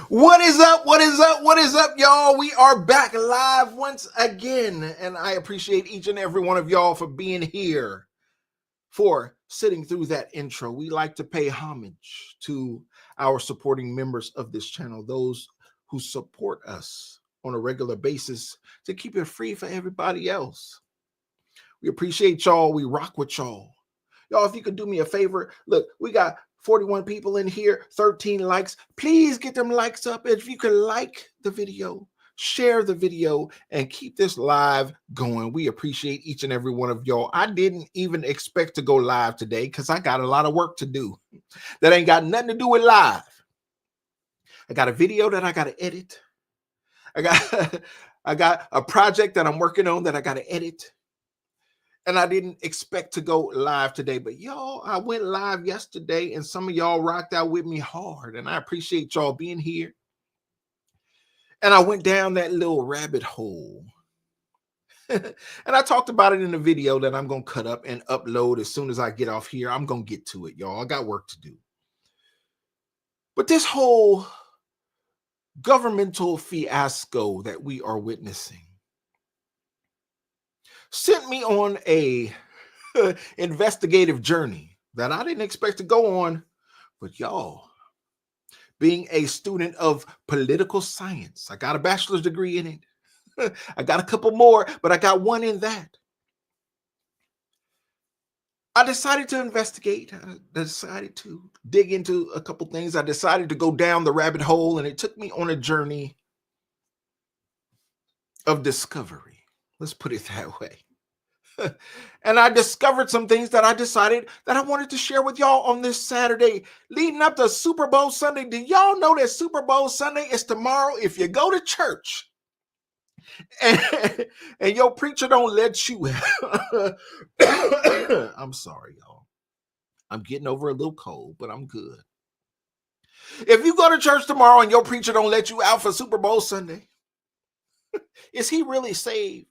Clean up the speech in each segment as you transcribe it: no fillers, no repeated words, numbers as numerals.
What is up? What is up? What is up, y'all? We are back live once again, and I appreciate each and every one of y'all for being here, for sitting through that intro. We like to pay homage to our supporting members of this channel, those who support us on a regular basis to keep it free for everybody else. We appreciate y'all. We rock with y'all. Y'all, if you could do me a favor, look, we got 41 people in here, 13 likes. Please get them likes up. If you could like the video, share the video, and keep this live going. We appreciate each and every one of y'all. I didn't even expect to go live today because I got a lot of work to do that ain't got nothing to do with live. I got a video that I got to edit. I got a project that I'm working on that I got to edit. And I didn't expect to go live today, but y'all, I went live yesterday and some of y'all rocked out with me hard. And I appreciate y'all being here. And I went down that little rabbit hole. And I talked about it in the video that I'm going to cut up and upload as soon as I get off here. I'm going to get to it, y'all. I got work to do. But this whole governmental fiasco that we are witnessing sent me on a investigative journey that I didn't expect to go on. But y'all, being a student of political science, I got a bachelor's degree in it. I got a couple more, but I got one in that. I decided to investigate. I decided to dig into a couple things. I decided to go down the rabbit hole, and it took me on a journey of discovery. Let's put it that way. And I discovered some things that I decided that I wanted to share with y'all on this Saturday leading up to Super Bowl Sunday. Do y'all know that Super Bowl Sunday is tomorrow? If you go to church and your preacher don't let you I'm sorry, y'all. I'm getting over a little cold, but I'm good. If you go to church tomorrow and your preacher don't let you out for Super Bowl Sunday, is he really saved?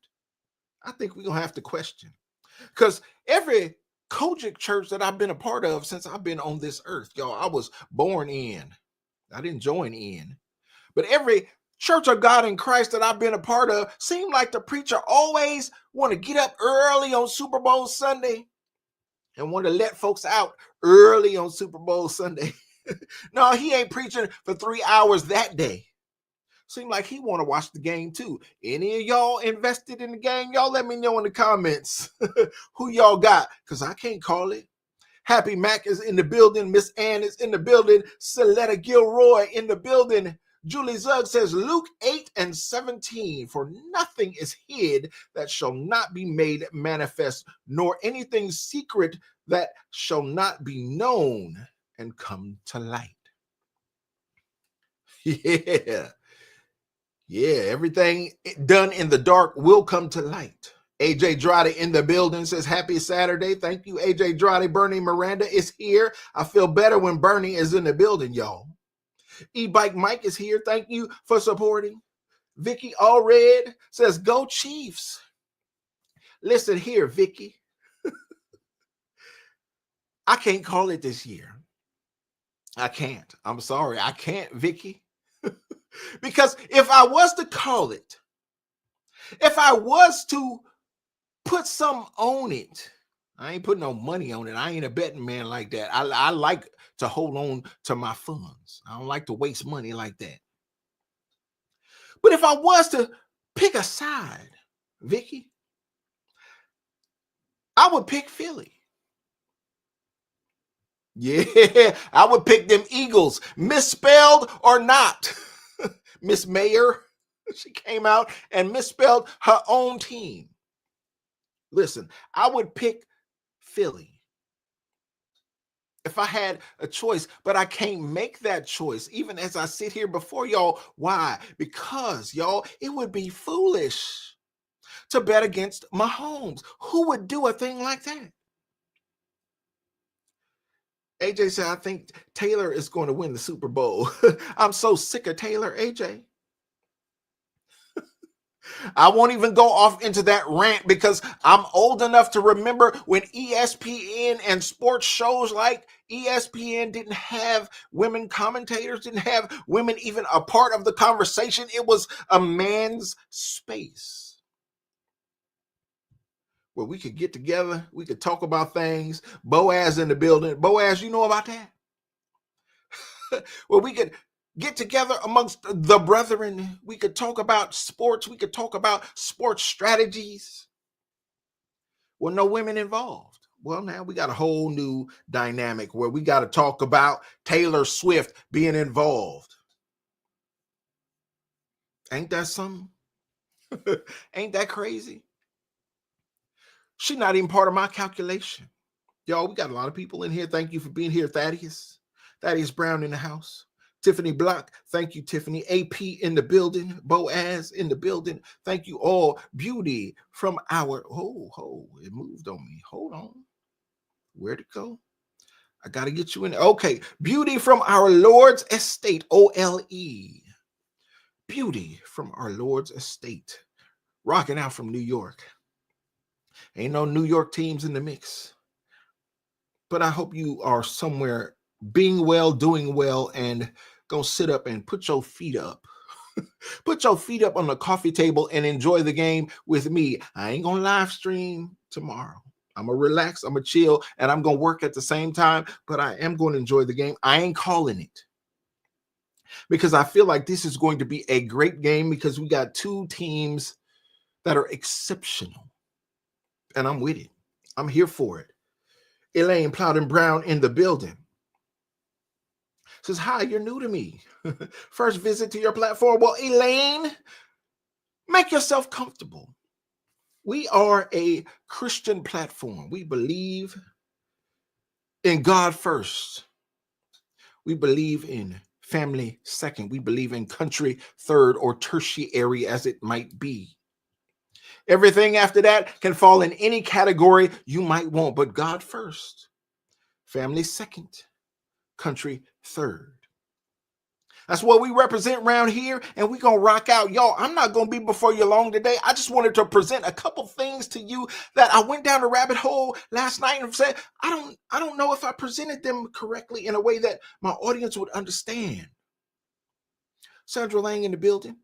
I think we're going to have to question. Because every Kojic church that I've been a part of since I've been on this earth, y'all, I was born in. I didn't join in. But every Church of God in Christ that I've been a part of seemed like the preacher always want to get up early on Super Bowl Sunday and want to let folks out early on Super Bowl Sunday. No, he ain't preaching for 3 hours that day. Seem like he want to watch the game too. Any of y'all invested in the game? Y'all let me know in the comments who y'all got, because I can't call it. Happy Mac is in the building. Miss Ann is in the building. Celetta Gilroy in the building. Julie Zug says Luke 8:17, for nothing is hid that shall not be made manifest, nor anything secret that shall not be known and come to light. Yeah, everything done in the dark will come to light. AJ Drade in the building says, happy Saturday. Thank you, AJ Drade. Bernie Miranda is here. I feel better when Bernie is in the building, y'all. E-Bike Mike is here. Thank you for supporting. Vicky Allred says, go Chiefs. Listen here, Vicky. I can't call it this year. I can't. I'm sorry. I can't, Vicky. Because if I was to call it, if I was to put some on it, I ain't putting no money on it. I ain't a betting man like that. I like to hold on to my funds. I don't like to waste money like that. But if I was to pick a side, Vicky, I would pick Philly. Yeah, I would pick them Eagles, misspelled or not. Miss Mayer, she came out and misspelled her own team. Listen, I would pick Philly if I had a choice, but I can't make that choice even as I sit here before y'all. Why? Because, y'all, it would be foolish to bet against Mahomes. Who would do a thing like that? AJ said, I think Taylor is going to win the Super Bowl. I'm so sick of Taylor, AJ. I won't even go off into that rant because I'm old enough to remember when ESPN and sports shows like ESPN didn't have women commentators, didn't have women even a part of the conversation. It was a man's space where we could get together, we could talk about things. Boaz in the building. Boaz, you know about that? Where we could get together amongst the brethren. We could talk about sports. We could talk about sports strategies. Well, no women involved. Well, now we got a whole new dynamic where we got to talk about Taylor Swift being involved. Ain't that something? Ain't that crazy? She's not even part of my calculation. Y'all, we got a lot of people in here. Thank you for being here, Thaddeus. Thaddeus Brown in the house. Tiffany Block, thank you, Tiffany. AP in the building. Boaz in the building. Thank you all. Beauty from our, it moved on me. Hold on. Where'd it go? I got to get you in. Okay. Beauty from our Lord's estate. OLE. Beauty from our Lord's estate. Rocking out from New York. Ain't no New York teams in the mix. But I hope you are somewhere being well, doing well, and go sit up and put your feet up. Put your feet up on the coffee table and enjoy the game with me. I ain't going to live stream tomorrow. I'm going to relax, I'm going to chill, and I'm going to work at the same time, but I am going to enjoy the game. I ain't calling it because I feel like this is going to be a great game because we got two teams that are exceptional, and I'm with it. I'm here for it. Elaine Plowden Brown in the building. Says, hi, you're new to me. First visit to your platform. Well, Elaine, make yourself comfortable. We are a Christian platform. We believe in God first. We believe in family second. We believe in country third or tertiary as it might be. Everything after that can fall in any category you might want, but God first, family second, country third. That's what we represent around here, and we're going to rock out. Y'all, I'm not going to be before you long today. I just wanted to present a couple things to you that I went down a rabbit hole last night and said, I don't know if I presented them correctly in a way that my audience would understand. Sandra Lang in the building.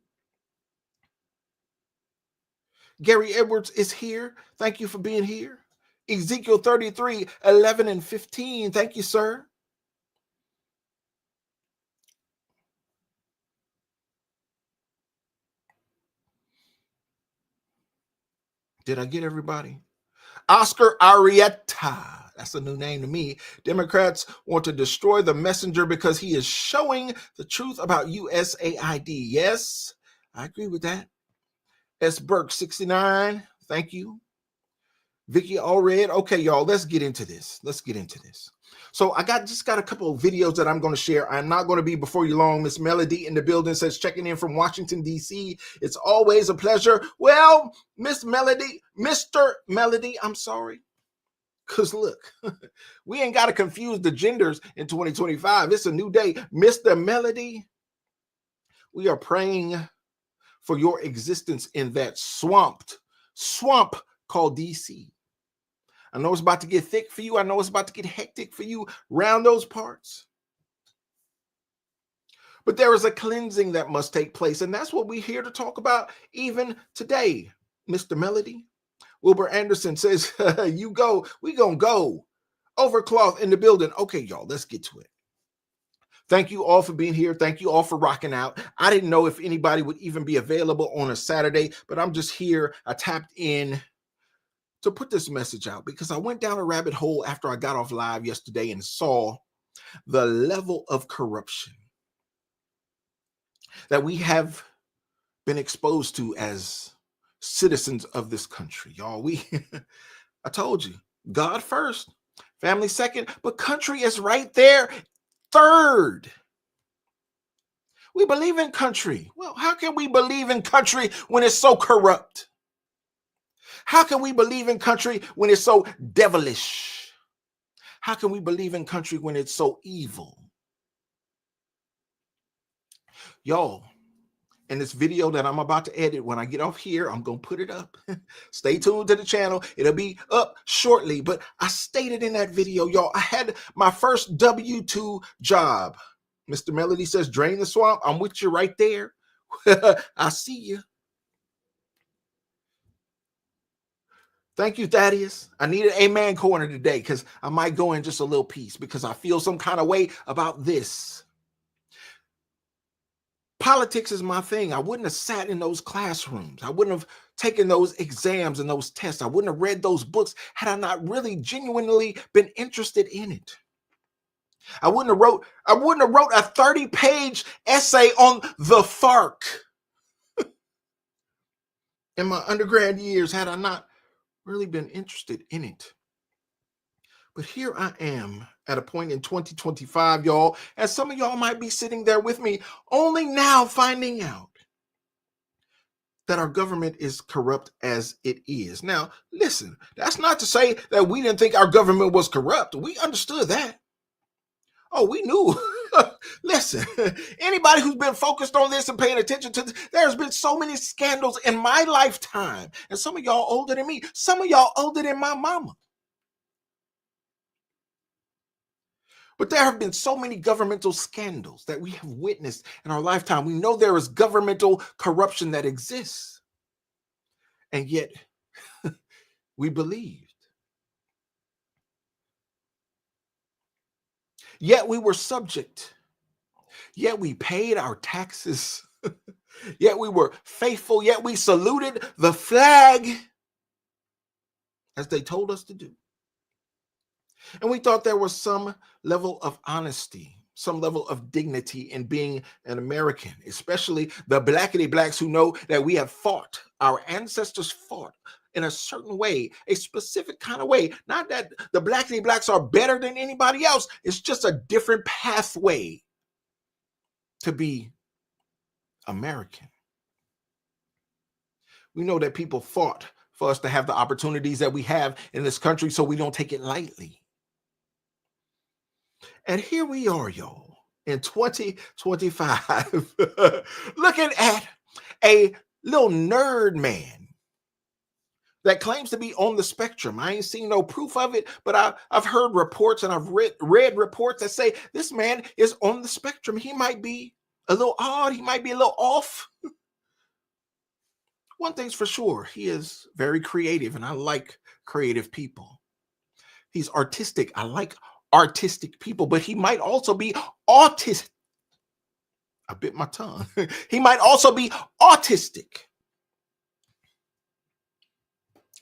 Gary Edwards is here. Thank you for being here. Ezekiel 33, 11 and 15. Thank you, sir. Did I get everybody? Oscar Arietta. That's a new name to me. Democrats want to destroy the messenger because he is showing the truth about USAID. Yes, I agree with that. S. Burke, 69. Thank you. Vicky Allred. Okay, y'all, let's get into this. So I just got a couple of videos that I'm going to share. I'm not going to be before you long. Miss Melody in the building says, checking in from Washington, D.C. It's always a pleasure. Well, Miss Melody, Mr. Melody, I'm sorry. Because look, we ain't got to confuse the genders in 2025. It's a new day. Mr. Melody, we are praying for your existence in that swamp called D.C. I know it's about to get thick for you. I know it's about to get hectic for you around those parts. But there is a cleansing that must take place, and that's what we're here to talk about even today, Mr. Melody. Wilbur Anderson says, you go, we gonna go. Overcloth in the building. Okay, y'all, let's get to it. Thank you all for being here. Thank you all for rocking out. I didn't know if anybody would even be available on a Saturday, but I'm just here. I tapped in to put this message out because I went down a rabbit hole after I got off live yesterday and saw the level of corruption that we have been exposed to as citizens of this country. Y'all, I told you, God first, family second, but country is right there, third. We believe in country. Well, how can we believe in country when it's so corrupt? How can we believe in country when it's so devilish? How can we believe in country when it's so evil? Y'all, And this video that I'm about to edit, when I get off here, I'm going to put it up. Stay tuned to the channel. It'll be up shortly. But I stated in that video, y'all, I had my first W-2 job. Mr. Melody says, drain the swamp. I'm with you right there. I see you. Thank you, Thaddeus. I need an amen corner today because I might go in just a little piece because I feel some kind of way about this. Politics is my thing. I wouldn't have sat in those classrooms. I wouldn't have taken those exams and those tests. I wouldn't have read those books had I not really genuinely been interested in it. I wouldn't have wrote a 30-page essay on the FARC in my undergrad years had I not really been interested in it. But here I am at a point in 2025, y'all, and some of y'all might be sitting there with me only now finding out that our government is corrupt as it is. Now, listen, that's not to say that we didn't think our government was corrupt. We understood that. Oh, we knew. Listen, anybody who's been focused on this and paying attention to this, there's been so many scandals in my lifetime. And some of y'all older than me, some of y'all older than my mama. But there have been so many governmental scandals that we have witnessed in our lifetime. We know there is governmental corruption that exists. And yet, we believed. Yet we were subject. Yet we paid our taxes. Yet we were faithful. Yet we saluted the flag as they told us to do. And we thought there was some level of honesty, some level of dignity in being an American, especially the blackity blacks who know that we have fought, our ancestors fought in a certain way, a specific kind of way. Not that the blackity blacks are better than anybody else. It's just a different pathway to be American. We know that people fought for us to have the opportunities that we have in this country, so we don't take it lightly. And here we are, y'all, in 2025, looking at a little nerd man that claims to be on the spectrum. I ain't seen no proof of it, but I've heard reports and I've read reports that say this man is on the spectrum. He might be a little odd. He might be a little off. One thing's for sure, he is very creative, and I like creative people. He's artistic. I like artistic people, but he might also be autistic. I bit my tongue. He might also be autistic.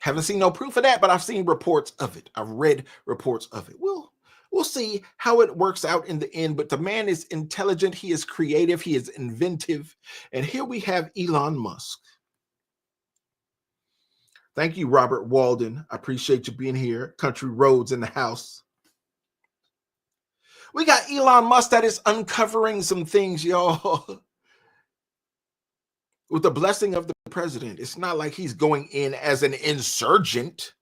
Haven't seen no proof of that, but I've seen reports of it. I've read reports of it. We'll see how it works out in the end, but the man is intelligent. He is creative. He is inventive. And here we have Elon Musk. Thank you, Robert Walden. I appreciate you being here. Country Roads in the house. We got Elon Musk that is uncovering some things, y'all. With the blessing of the president. It's not like he's going in as an insurgent.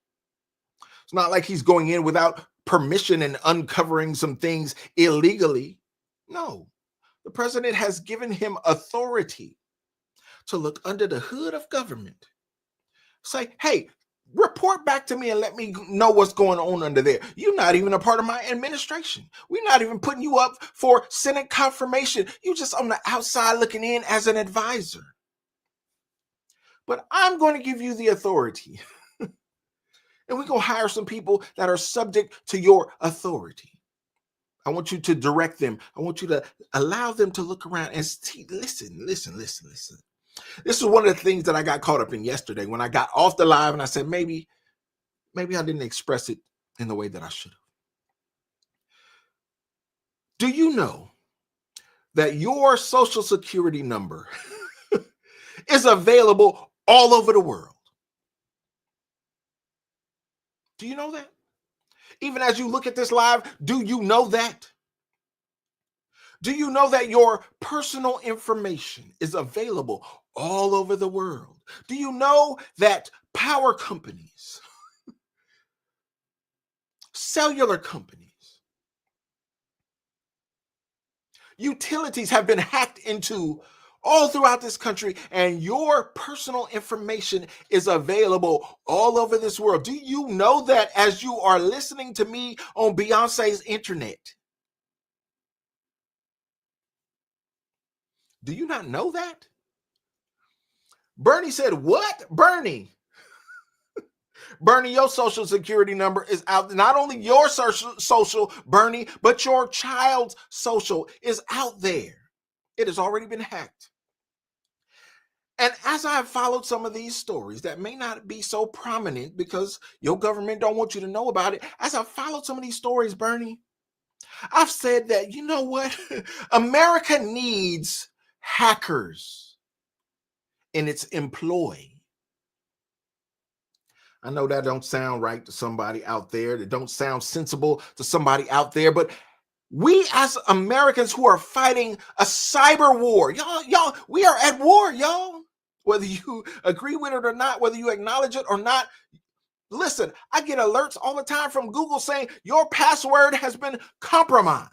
It's not like he's going in without permission and uncovering some things illegally. No, the president has given him authority to look under the hood of government. Say, hey, report back to me and let me know what's going on under there. You're not even a part of my administration. We're not even putting you up for Senate confirmation. You're just on the outside looking in as an advisor. But I'm going to give you the authority. And we're going to hire some people that are subject to your authority. I want you to direct them. I want you to allow them to look around and see, listen. This is one of the things that I got caught up in yesterday when I got off the live and I said, maybe I didn't express it in the way that I should have. Do you know that your social security number is available all over the world? Do you know that? Even as you look at this live, do you know that? Do you know that your personal information is available all over the world? Do you know that power companies, cellular companies, utilities have been hacked into all throughout this country, and your personal information is available all over this world. Do you know that as you are listening to me on Beyonce's internet? Do you not know that? Bernie said, what? Bernie, your social security number is out. Not only your social, Bernie, but your child's social is out there. It has already been hacked. And as I've followed some of these stories that may not be so prominent because your government don't want you to know about it, as I've followed some of these stories, Bernie, I've said that, you know what? America needs hackers in its employ. I know that don't sound right to somebody out there. That don't sound sensible to somebody out there, but we as Americans who are fighting a cyber war, y'all, we are at war, y'all. Whether you agree with it or not, whether you acknowledge it or not, listen, I get alerts all the time from Google saying your password has been compromised.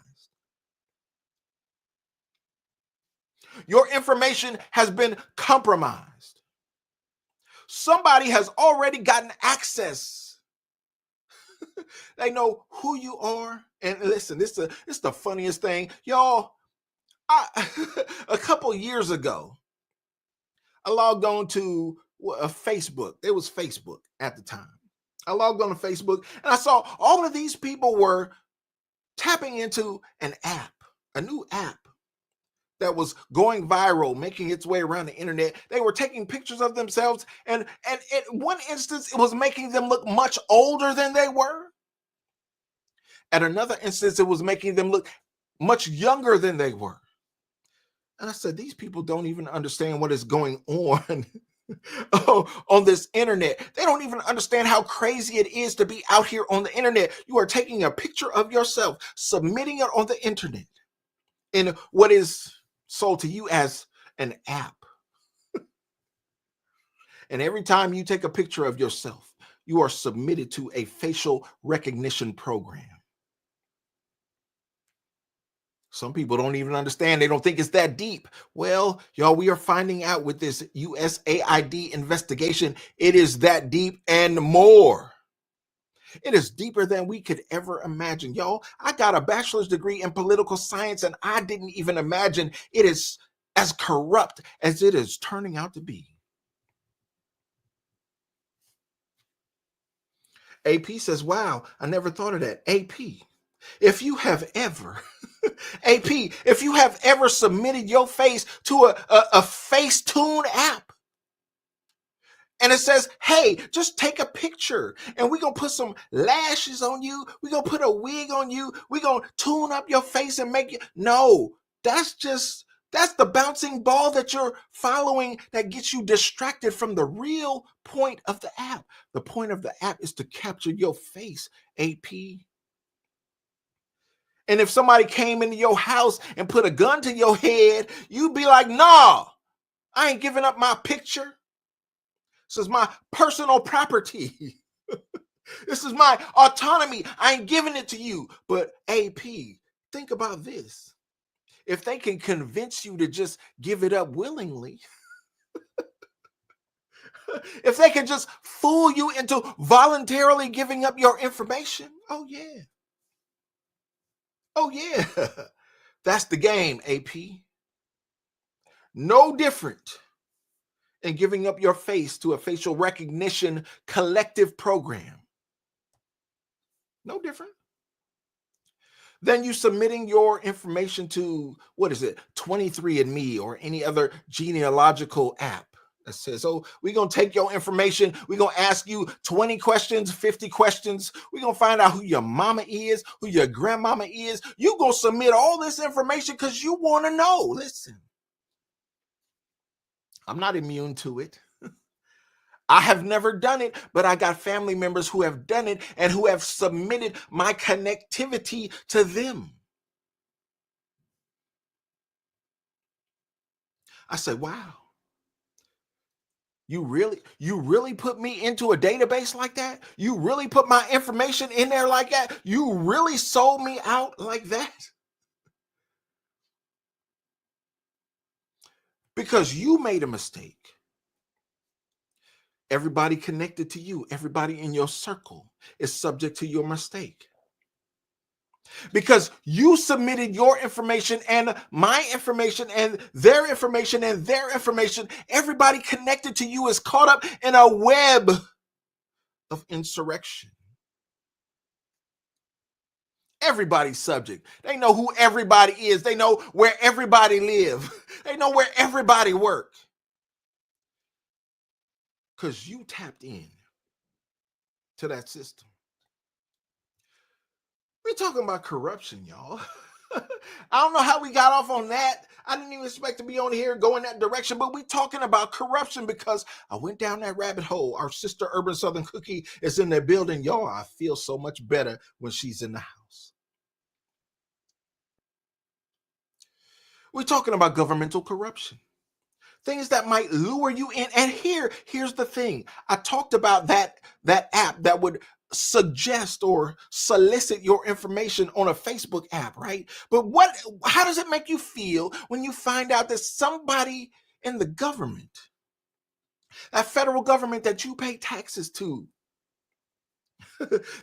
Your information has been compromised. Somebody has already gotten access. They know who you are. And listen, this is the funniest thing. Y'all, a couple years ago, I logged on to Facebook. It was Facebook at the time. I logged on to Facebook and I saw all of these people were tapping into an app, a new app that was going viral, making its way around the internet. They were taking pictures of themselves, and in one instance, it was making them look much older than they were. At another instance, it was making them look much younger than they were. And I said, these people don't even understand what is going on on this internet. They don't even understand how crazy it is to be out here on the internet. You are taking a picture of yourself, submitting it on the internet in what is sold to you as an app. And every time you take a picture of yourself, you are submitted to a facial recognition program. Some people don't even understand. They don't think it's that deep. Well, y'all, we are finding out with this USAID investigation, it is that deep and more. It is deeper than we could ever imagine. Y'all, I got a bachelor's degree in political science, and I didn't even imagine it is as corrupt as it is turning out to be. AP says, wow, I never thought of that. AP, if you have ever, AP, if you have ever submitted your face to a Facetune app, and it says, hey, just take a picture and we're going to put some lashes on you. We're going to put a wig on you. We're going to tune up your face and make you. No, that's the bouncing ball that you're following that gets you distracted from the real point of the app. The point of the app is to capture your face, AP. And if somebody came into your house and put a gun to your head, you'd be like, nah, I ain't giving up my picture. This is my personal property. This is my autonomy. I ain't giving it to you. But AP, think about this. If they can convince you to just give it up willingly, if they can just fool you into voluntarily giving up your information, oh yeah. Oh yeah. That's the game, AP. No different in giving up your face to a facial recognition collective program. No different than you submitting your information to, 23andMe or any other genealogical app that says, oh, we're going to take your information. We're going to ask you 20 questions, 50 questions. We're going to find out who your mama is, who your grandmama is. You're going to submit all this information because you want to know. Listen, I'm not immune to it. I have never done it, but I got family members who have done it and who have submitted my connectivity to them. I said, wow, you really put me into a database like that? You really put my information in there like that? You really sold me out like that? because you made a mistake. Everybody connected to you, everybody in your circle is subject to your mistake. Because you submitted your information and my information and their information and their information. Everybody connected to you is caught up in a web of insurrection. Everybody's subject. They know who everybody is. They know where everybody live. They know where everybody work. Because you tapped in to that system. We're talking about corruption, y'all. I don't know how we got off on that. I didn't even expect to be on here going that direction, but we're talking about corruption because I went down that rabbit hole. Our sister Urban Southern Cookie is in their building. Y'all, I feel so much better when she's in the house. We're talking about governmental corruption. Things that might lure you in. And here's the thing. I talked about that app that would suggest or solicit your information on a Facebook app, right? But how does it make you feel when you find out that somebody in the government, that federal government that you pay taxes to,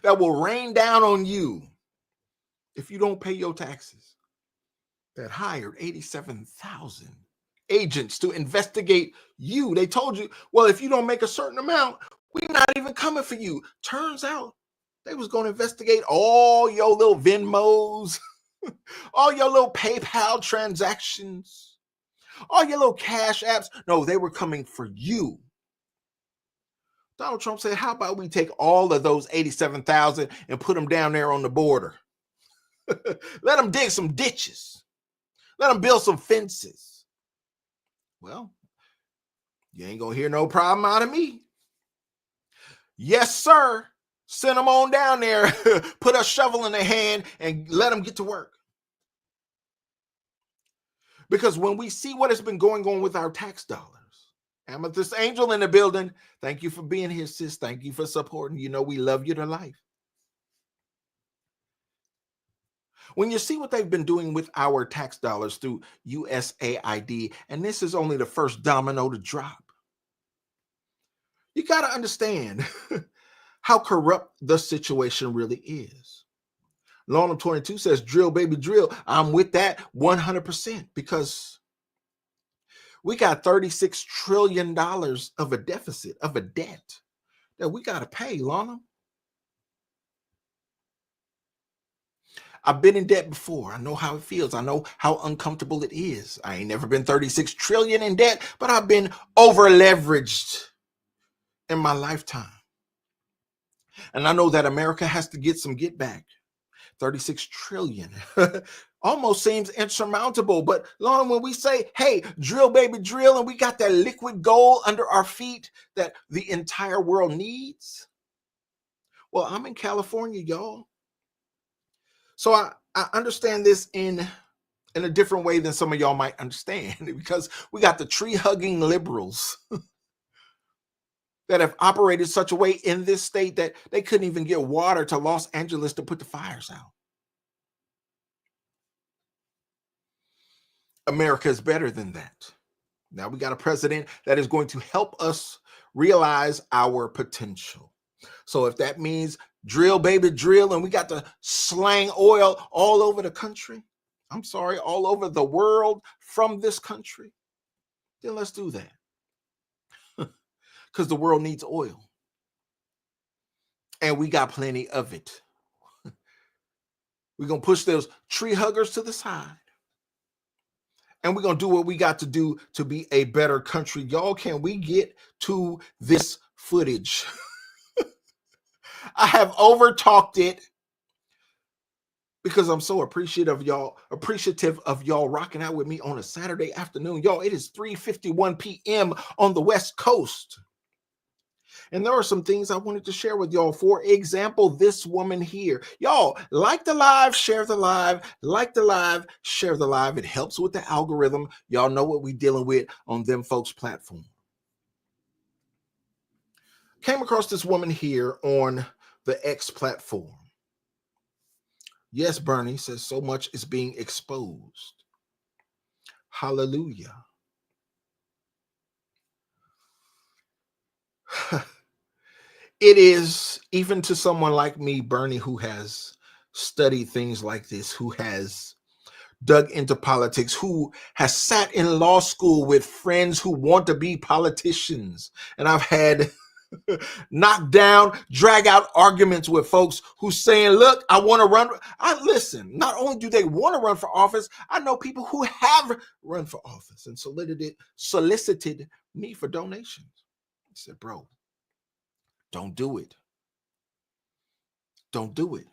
that will rain down on you if you don't pay your taxes, that hired 87,000 agents to investigate you? They told you, well, if you don't make a certain amount, we're not even coming for you. Turns out they was going to investigate all your little Venmos, all your little PayPal transactions, all your little cash apps. No, they were coming for you. Donald Trump said, how about we take all of those 87,000 and put them down there on the border? Let them dig some ditches. Let them build some fences. Well, you ain't going to hear no problem out of me. Yes, sir. Send them on down there, put a shovel in their hand and let them get to work. Because when we see what has been going on with our tax dollars, Amethyst Angel in the building, thank you for being here, sis. Thank you for supporting. You know we love you to life. When you see what they've been doing with our tax dollars through USAID, and this is only the first domino to drop, you got to understand how corrupt the situation really is. Lonham 22 says, drill, baby, drill. I'm with that 100% because we got $36 trillion of a deficit, of a debt that we got to pay, Lonham. I've been in debt before. I know how it feels. I know how uncomfortable it is. I ain't never been 36 trillion in debt, but I've been over leveraged in my lifetime. And I know that America has to get some get back. 36 trillion almost seems insurmountable. But Lorna, when we say, hey, drill, baby, drill, and we got that liquid gold under our feet that the entire world needs. Well, I'm in California, y'all. So I understand this in a different way than some of y'all might understand, because we got the tree-hugging liberals that have operated such a way in this state that they couldn't even get water to Los Angeles to put the fires out. America is better than that. Now we got a president that is going to help us realize our potential. So if that means drill, baby, drill, and we got to slang oil all over the country, I'm sorry, all over the world from this country, then let's do that. Because the world needs oil. And we got plenty of it. We're going to push those tree huggers to the side. And we're going to do what we got to do to be a better country. Y'all, can we get to this footage? I have over-talked it because I'm so appreciative of y'all rocking out with me on a Saturday afternoon. Y'all, it is 3:51 p.m. on the West Coast. And there are some things I wanted to share with y'all. For example, this woman here. Y'all, like the live, share the live, like the live, share the live. It helps with the algorithm. Y'all know what we're dealing with on them folks' platform. Came across this woman here on the X platform. Yes, Bernie says so much is being exposed. Hallelujah. It is, even to someone like me, Bernie, who has studied things like this, who has dug into politics, who has sat in law school with friends who want to be politicians. And I've had knock down, drag out arguments with folks who saying, look, I want to run. I listen, not only do they want to run for office, I know people who have run for office and solicited me for donations. I said, bro, don't do it. Don't do it.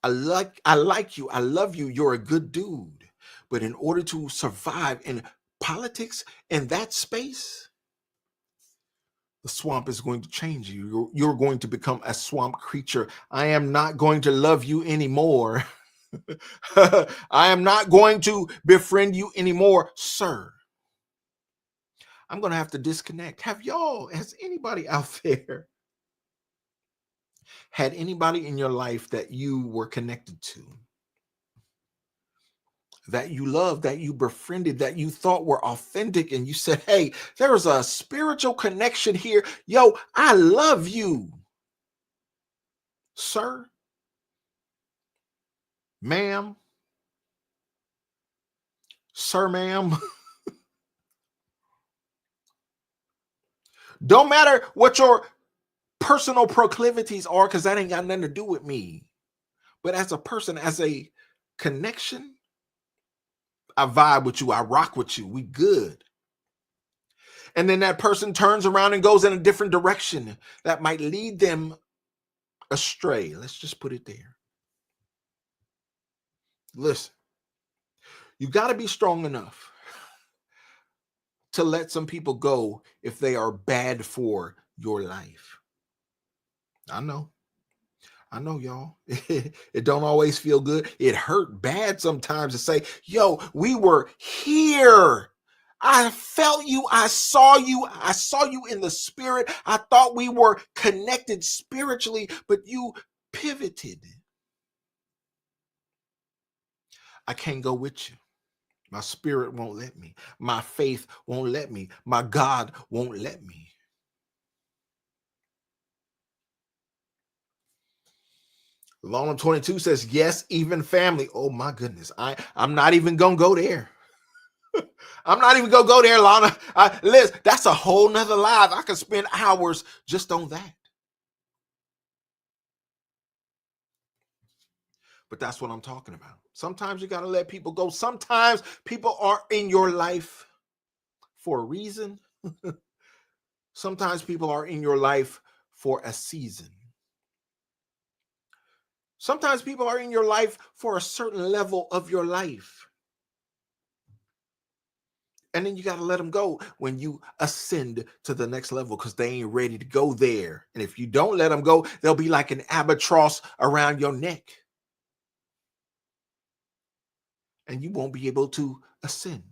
I like you. I love you. You're a good dude. But in order to survive in politics in that space, the swamp is going to change you. You're going to become a swamp creature. I am not going to love you anymore. I am not going to befriend you anymore, sir. I'm going to have to disconnect. Has anybody out there had anybody in your life that you were connected to, that you loved, that you befriended, that you thought were authentic, and you said, hey, there's a spiritual connection here. Yo, I love you, sir, ma'am, sir, ma'am. Don't matter what your personal proclivities are, because that ain't got nothing to do with me. But as a person, as a connection, I vibe with you. I rock with you. We good. And then that person turns around and goes in a different direction that might lead them astray. Let's just put it there. Listen, you got to be strong enough to let some people go if they are bad for your life. I know, y'all. It don't always feel good. It hurt bad sometimes to say, yo, we were here. I felt you. I saw you. I saw you in the spirit. I thought we were connected spiritually, but you pivoted. I can't go with you. My spirit won't let me. My faith won't let me. My God won't let me. Lona 22 says, yes, even family. Oh my goodness. I'm not even going to go there. I'm not even going to go there, Lana. Liz, that's a whole nother live. I could spend hours just on that. But that's what I'm talking about. Sometimes you got to let people go. Sometimes people are in your life for a reason. Sometimes people are in your life for a season. Sometimes people are in your life for a certain level of your life. And then you got to let them go when you ascend to the next level, because they ain't ready to go there. And if you don't let them go, they'll be like an albatross around your neck. And you won't be able to ascend.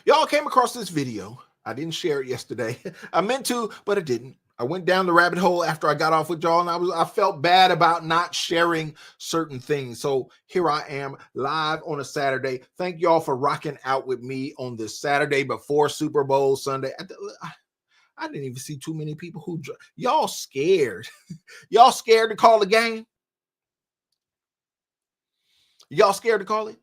Y'all came across this video. I didn't share it yesterday. I meant to, but I didn't. I went down the rabbit hole after I got off with y'all, and I felt bad about not sharing certain things. So here I am live on a Saturday. Thank y'all for rocking out with me on this Saturday before Super Bowl Sunday. I didn't even see too many people y'all scared. Y'all scared to call the game? Y'all scared to call it?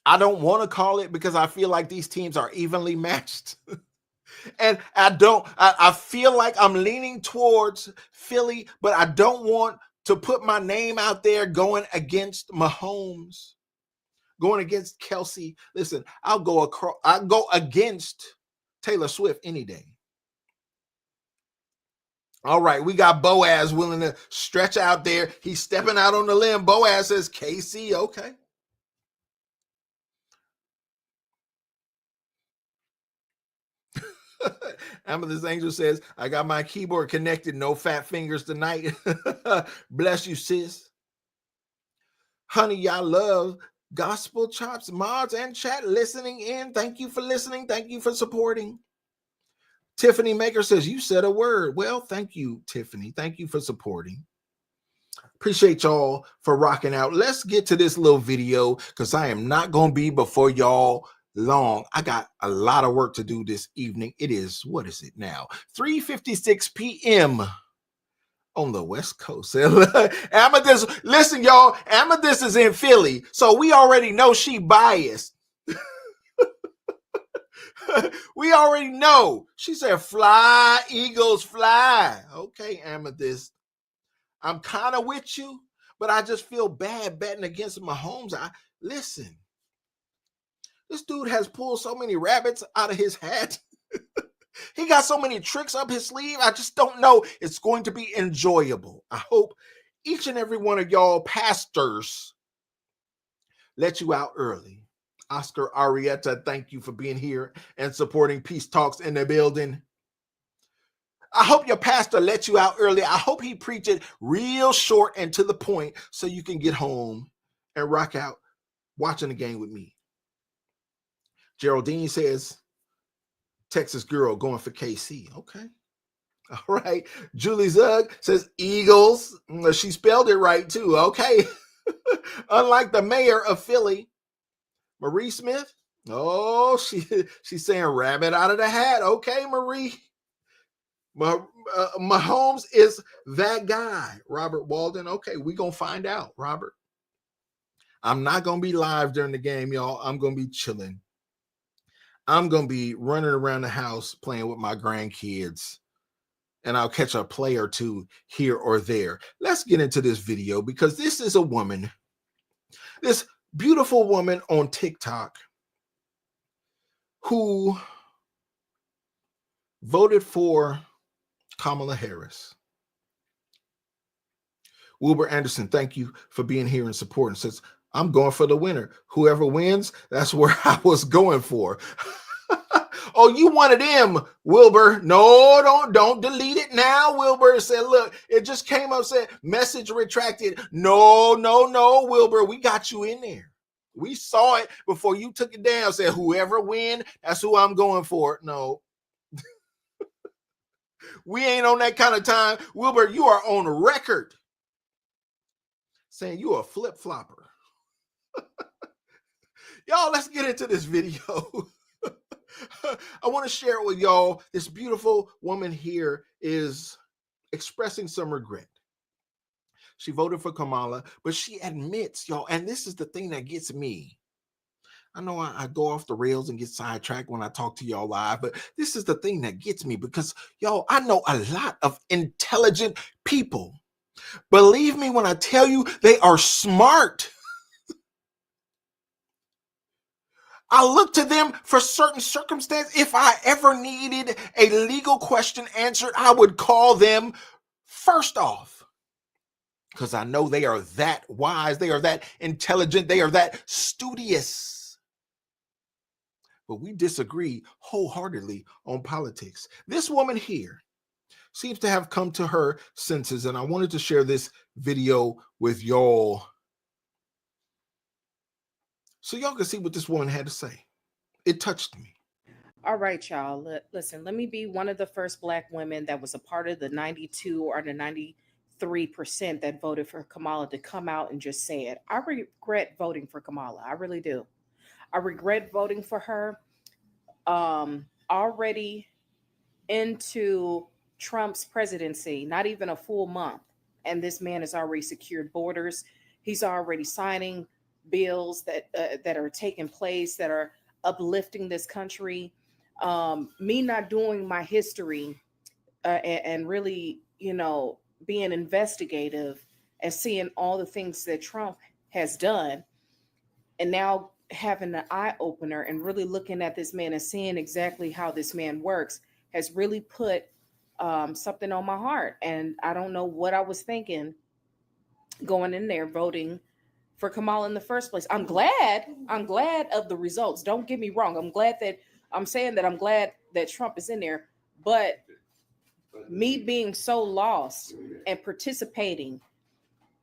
I don't want to call it because I feel like these teams are evenly matched. And I feel like I'm leaning towards Philly, but I don't want to put my name out there going against Mahomes, going against Kelsey. Listen, I'll go against Taylor Swift any day. All right, we got Boaz willing to stretch out there. He's stepping out on the limb. Boaz says, KC, okay. Amethyst Angel says, I got my keyboard connected. No fat fingers tonight. Bless you, sis. Honey, y'all love Gospel Chops, mods, and chat listening in. Thank you for listening. Thank you for supporting. Tiffany Maker says, you said a word. Well, thank you, Tiffany. Thank you for supporting. Appreciate y'all for rocking out. Let's get to this little video because I am not going to be before y'all long. I got a lot of work to do this evening. It is, what is it now? 3:56 p.m. on the West Coast. Amethyst, listen, y'all, Amethyst is in Philly, so we already know she biased. We already know. She said, fly, Eagles, fly. Okay, Amethyst. I'm kind of with you, but I just feel bad betting against Mahomes. Listen, this dude has pulled so many rabbits out of his hat. He got so many tricks up his sleeve. I just don't know. It's going to be enjoyable. I hope each and every one of y'all pastors let you out early. Oscar Arietta, thank you for being here and supporting Peace Talks in the building. I hope your pastor let you out early. I hope he preached it real short and to the point so you can get home and rock out watching the game with me. Geraldine says, Texas girl going for KC. Okay. All right. Julie Zug says Eagles. She spelled it right too. Okay. Unlike the mayor of Philly, Marie Smith. Oh, she's saying rabbit out of the hat. Okay, Marie. Mahomes is that guy. Robert Walden. Okay, we're going to find out, Robert. I'm not going to be live during the game, y'all. I'm going to be chilling. I'm going to be running around the house playing with my grandkids. And I'll catch a play or two here or there. Let's get into this video because this is a woman, this beautiful woman on TikTok who voted for Kamala Harris. Wilbur Anderson, thank you for being here and supporting. Says, I'm going for the winner. Whoever wins, that's where I was going for. Oh, you wanted him, Wilbur. No, don't delete it now. Wilbur said, look, it just came up, said, message retracted. No, Wilbur, we got you in there. We saw it before you took it down. Said, whoever win, that's who I'm going for. No. We ain't on that kind of time. Wilbur, you are on record saying you a flip-flopper. Y'all, let's get into this video. I want to share it with y'all. This beautiful woman here is expressing some regret. She voted for Kamala, but she admits, y'all, and this is the thing that gets me. I know I go off the rails and get sidetracked when I talk to y'all live, but this is the thing that gets me because, y'all, I know a lot of intelligent people. Believe me when I tell you they are smart. I look to them for certain circumstances. If I ever needed a legal question answered, I would call them first off. Because I know they are that wise, they are that intelligent, they are that studious. But we disagree wholeheartedly on politics. This woman here seems to have come to her senses, and I wanted to share this video with y'all so y'all can see what this woman had to say. It touched me. All right, y'all. Listen, let me be one of the first Black women that was a part of the 92 or the 93% that voted for Kamala to come out and just say it. I regret voting for Kamala. I really do. I regret voting for her. Already into Trump's presidency, not even a full month. And this man has already secured borders. He's already signing bills that are taking place that are uplifting this country. Me not doing my history and really, being investigative and seeing all the things that Trump has done, and now having an eye opener and really looking at this man and seeing exactly how this man works has really put something on my heart. And I don't know what I was thinking going in there voting for Kamala in the first place. I'm glad. I'm glad of the results. Don't get me wrong. I'm saying that I'm glad that Trump is in there, but me being so lost and participating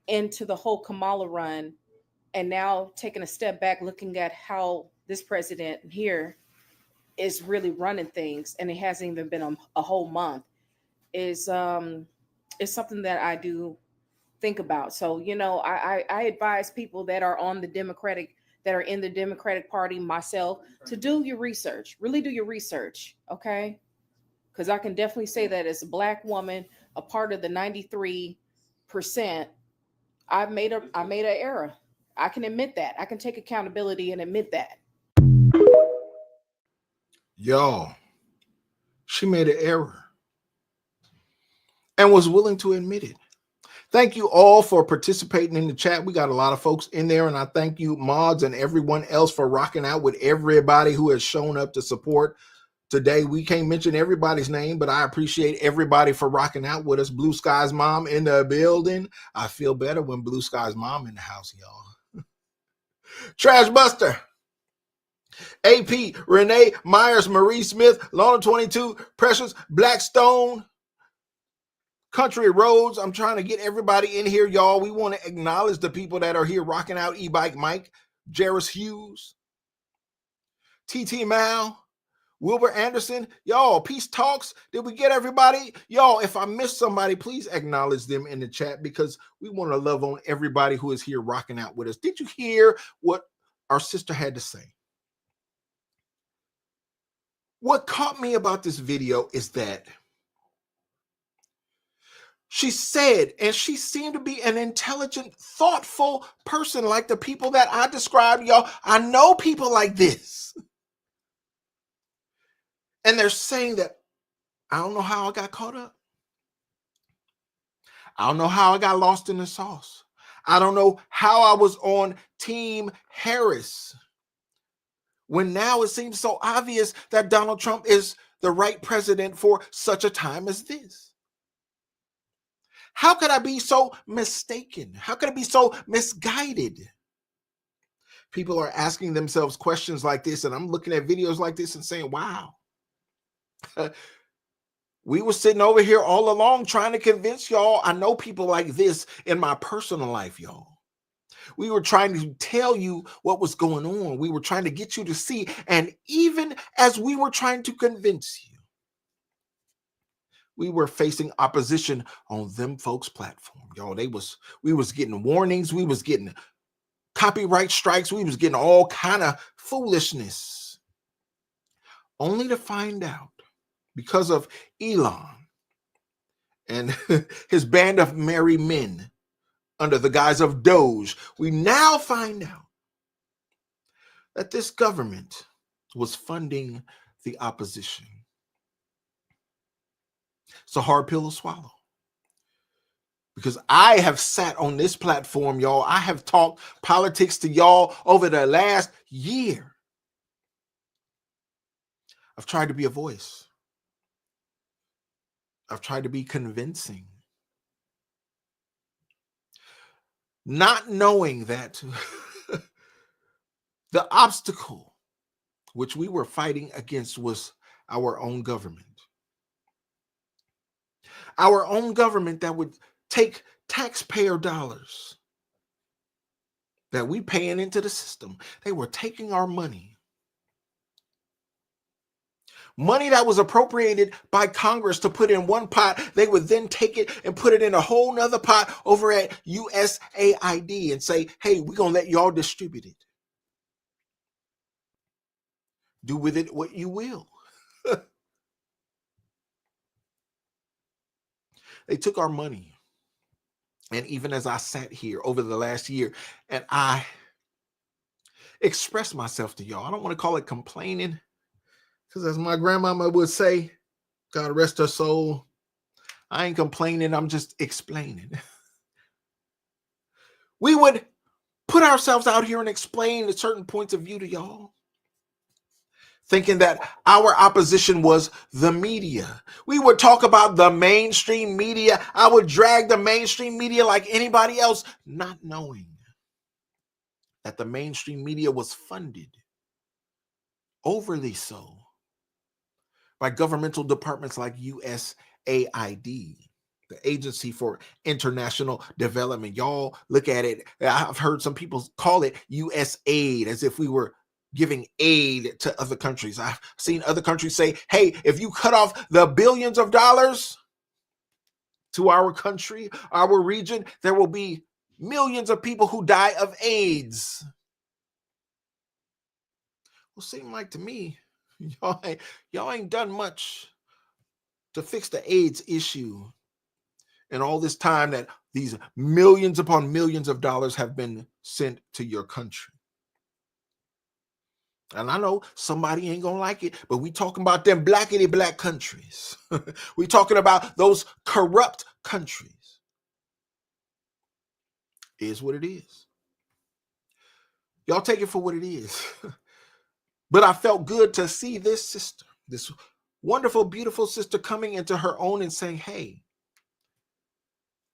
into the whole Kamala run and now taking a step back, looking at how this president here is really running things, and it hasn't even been a whole month, is something that I do think about. So, I advise people that are on the Democratic, that are in the Democratic Party, myself, to do your research. Really do your research, okay? Because I can definitely say that as a Black woman, a part of the 93%, I made an error. I can admit that. I can take accountability and admit that. Y'all, she made an error and was willing to admit it. Thank you all for participating in the chat. We got a lot of folks in there, and I thank you, mods, and everyone else for rocking out with everybody who has shown up to support today. We can't mention everybody's name, but I appreciate everybody for rocking out with us. Blue Sky's mom in the building. I feel better when Blue Sky's mom in the house, y'all. Trash Buster, AP, Renee Myers, Marie Smith, Lona 22, Precious, Blackstone, Country Roads. I'm trying to get everybody in here, y'all. We want to acknowledge the people that are here rocking out. E-Bike Mike, Jairus Hughes, TT Mal, Wilbur Anderson. Y'all, Peace Talks. Did we get everybody? Y'all, if I missed somebody, please acknowledge them in the chat because we want to love on everybody who is here rocking out with us. Did you hear what our sister had to say? What caught me about this video is that she said, and she seemed to be an intelligent, thoughtful person like the people that I described, y'all. I know people like this. And they're saying that, I don't know how I got caught up. I don't know how I got lost in the sauce. I don't know how I was on Team Harris when now it seems so obvious that Donald Trump is the right president for such a time as this. How could I be so mistaken? How could I be so misguided? People are asking themselves questions like this, and I'm looking at videos like this and saying, wow. We were sitting over here all along trying to convince y'all. I know people like this in my personal life, y'all. We were trying to tell you what was going on. We were trying to get you to see. And even as we were trying to convince you, we were facing opposition on them folks' platform. Y'all, we was getting warnings. We was getting copyright strikes. We was getting all kind of foolishness. Only to find out, because of Elon and his band of merry men under the guise of Doge, we now find out that this government was funding the opposition. It's a hard pill to swallow. Because I have sat on this platform, y'all. I have talked politics to y'all over the last year. I've tried to be a voice. I've tried to be convincing. Not knowing that the obstacle which we were fighting against was our own government. Our own government that would take taxpayer dollars that we paying into the system. They were taking our money. Money that was appropriated by Congress to put in one pot, they would then take it and put it in a whole nother pot over at USAID and say, hey, we're going to let y'all distribute it. Do with it what you will. They took our money. And even as I sat here over the last year and I expressed myself to y'all, I don't want to call it complaining, because as my grandmama would say, God rest her soul, I ain't complaining, I'm just explaining. We would put ourselves out here and explain certain points of view to y'all, thinking that our opposition was the media. We would talk about the mainstream media. I would drag the mainstream media like anybody else, not knowing that the mainstream media was funded, overly so, by governmental departments like USAID, the Agency for International Development. Y'all look at it. I've heard some people call it USAID, as if we were giving aid to other countries. I've seen other countries say, hey, if you cut off the billions of dollars to our country, our region, there will be millions of people who die of AIDS. Well, seem like to me, y'all ain't done much to fix the AIDS issue and all this time that these millions upon millions of dollars have been sent to your country. And I know somebody ain't gonna like it, but we talking about them blackity black countries. We talking about those corrupt countries. Is what it is. Y'all take it for what it is. But I felt good to see this sister, this wonderful, beautiful sister coming into her own and saying, hey,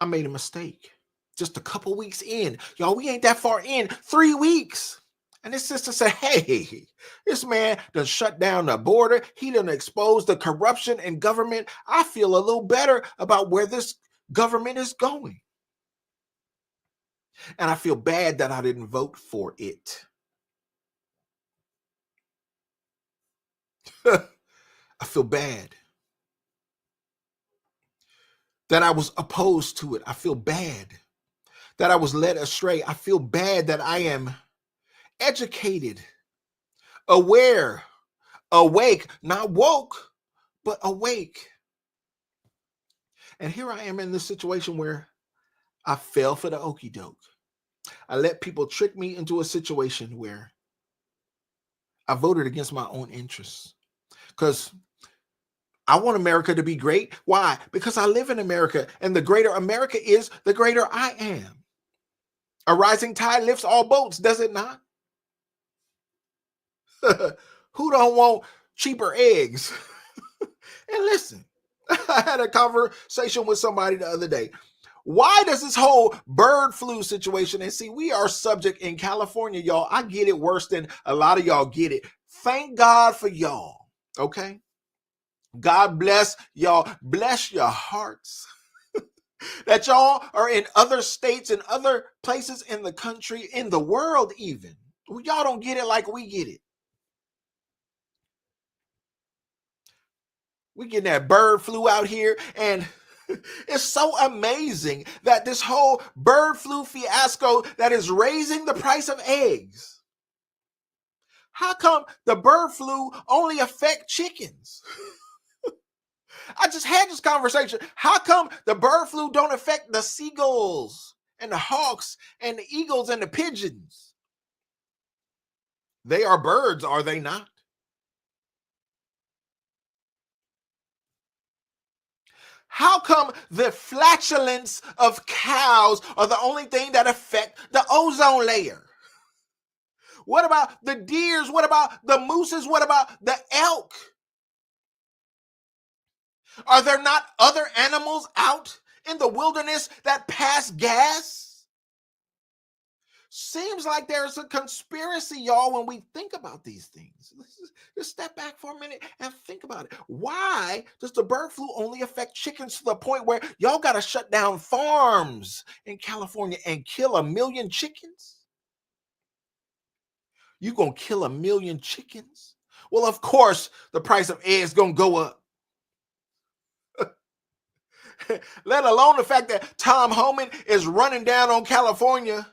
I made a mistake. Just a couple weeks in. Y'all, we ain't that far in. 3 weeks. And this sister said, hey, this man done shut down the border. He done exposed the corruption in government. I feel a little better about where this government is going. And I feel bad that I didn't vote for it. I feel bad that I was opposed to it. I feel bad that I was led astray. I feel bad that I am educated, aware, awake, not woke, but awake. And here I am in this situation where I fell for the okie doke. I let people trick me into a situation where I voted against my own interests. Because I want America to be great. Why? Because I live in America, and the greater America is, the greater I am. A rising tide lifts all boats, does it not? Who don't want cheaper eggs? And listen, I had a conversation with somebody the other day. Why does this whole bird flu situation, and see, we are subject in California, y'all. I get it worse than a lot of y'all get it. Thank God for y'all, okay? God bless y'all. Bless your hearts. That y'all are in other states and other places in the country, in the world even. Y'all don't get it like we get it. We getting that bird flu out here, and it's so amazing that this whole bird flu fiasco that is raising the price of eggs. How come the bird flu only affect chickens? I just had this conversation. How come the bird flu don't affect the seagulls and the hawks and the eagles and the pigeons? They are birds, are they not? How come the flatulence of cows are the only thing that affect the ozone layer? What about the deers? What about the mooses? What about the elk? Are there not other animals out in the wilderness that pass gas? Seems like there's a conspiracy, y'all, when we think about these things. Just step back for a minute and think about it. Why does the bird flu only affect chickens to the point where y'all got to shut down farms in California and kill 1 million chickens? You gonna kill 1 million chickens? Well, of course, the price of eggs gonna go up. Let alone the fact that Tom Homan is running down on California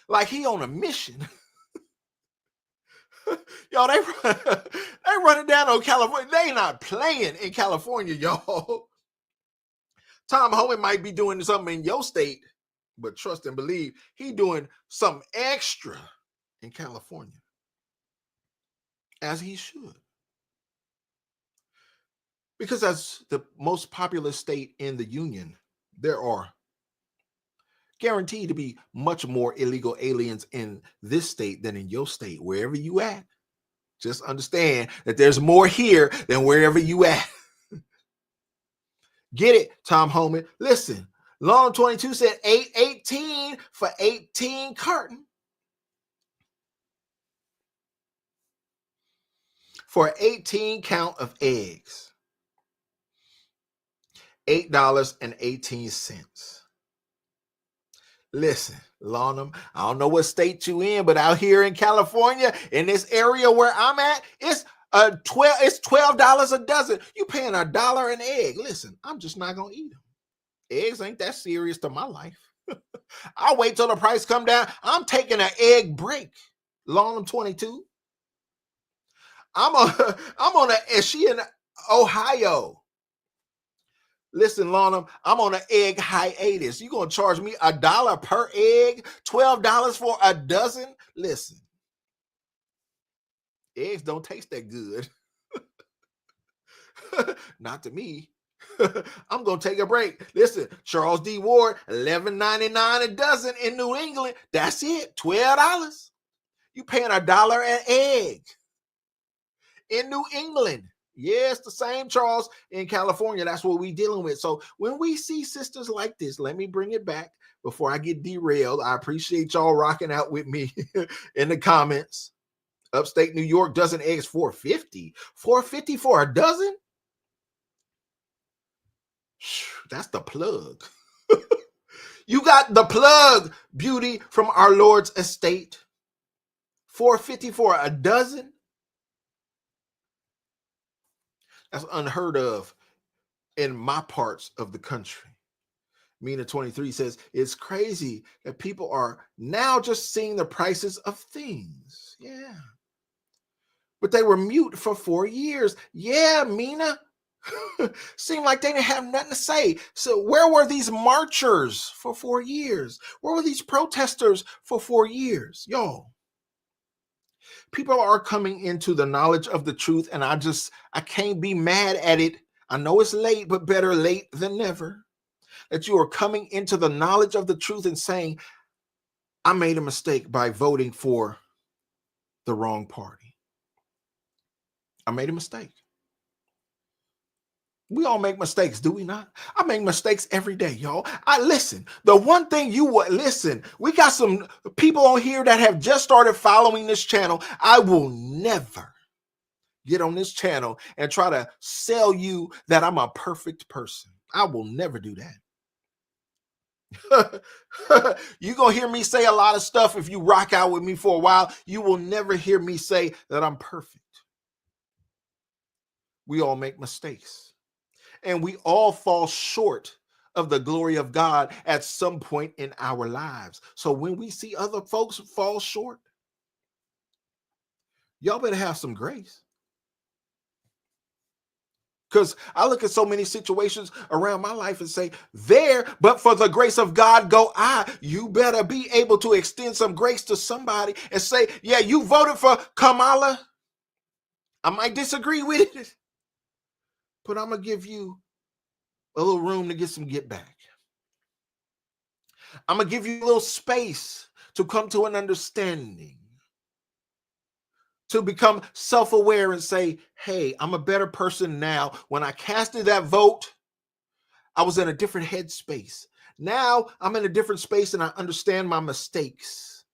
like he on a mission. Y'all, they running down on California. They not playing in California, y'all. Tom Homan might be doing something in your state, but trust and believe, he doing something extra in California, as he should. Because as the most populous state in the union, there are guaranteed to be much more illegal aliens in this state than in your state, wherever you at. Just understand that there's more here than wherever you at. Get it, Tom Homan. Listen, Long 22 said 818 for 18 carton. For an 18 count of eggs. $8.18. Listen, Lonham, I don't know what state you in, but out here in California, in this area where I'm at, it's $12 a dozen. You paying $1 an egg. Listen, I'm just not gonna eat them. Eggs ain't that serious to my life. I'll wait till the price come down. I'm taking an egg break. Long, I'm 22. I'm on a, is she in Ohio? Listen, Lana, I'm on an egg hiatus. You gonna charge me $1 per egg, $12 for a dozen? Listen, eggs don't taste that good. Not to me. I'm gonna take a break. Listen, Charles D. Ward, $11.99 a dozen in New England. That's it, $12. You paying $1 an egg in New England. Yes, the same, Charles, in California. That's what we dealing with. So when we see sisters like this, let me bring it back before I get derailed. I appreciate y'all rocking out with me in the comments. Upstate New York, dozen eggs, $4.50. $4.50 for a dozen? That's the plug. You got the plug, beauty, from our Lord's estate. $4.50 for a dozen? That's unheard of in my parts of the country. Mina 23 says, it's crazy that people are now just seeing the prices of things. Yeah. But they were mute for 4 years. Yeah, Mina. Seemed like they didn't have nothing to say. So where were these marchers for 4 years? Where were these protesters for 4 years? Y'all, people are coming into the knowledge of the truth, and I can't be mad at it. I know it's late, but better late than never. That you are coming into the knowledge of the truth and saying, I made a mistake by voting for the wrong party. I made a mistake. We all make mistakes, do we not? I make mistakes every day, y'all. I listen. The one thing you would listen, we got some people on here that have just started following this channel. I will never get on this channel and try to sell you that I'm a perfect person. I will never do that. You're going to hear me say a lot of stuff if you rock out with me for a while. You will never hear me say that I'm perfect. We all make mistakes. And we all fall short of the glory of God at some point in our lives. So when we see other folks fall short, y'all better have some grace. Because I look at so many situations around my life and say, there, but for the grace of God go I. You better be able to extend some grace to somebody and say, yeah, you voted for Kamala. I might disagree with it, but I'm going to give you a little room to get some get back. I'm going to give you a little space to come to an understanding, to become self-aware and say, hey, I'm a better person now. When I casted that vote, I was in a different headspace. Now I'm in a different space and I understand my mistakes.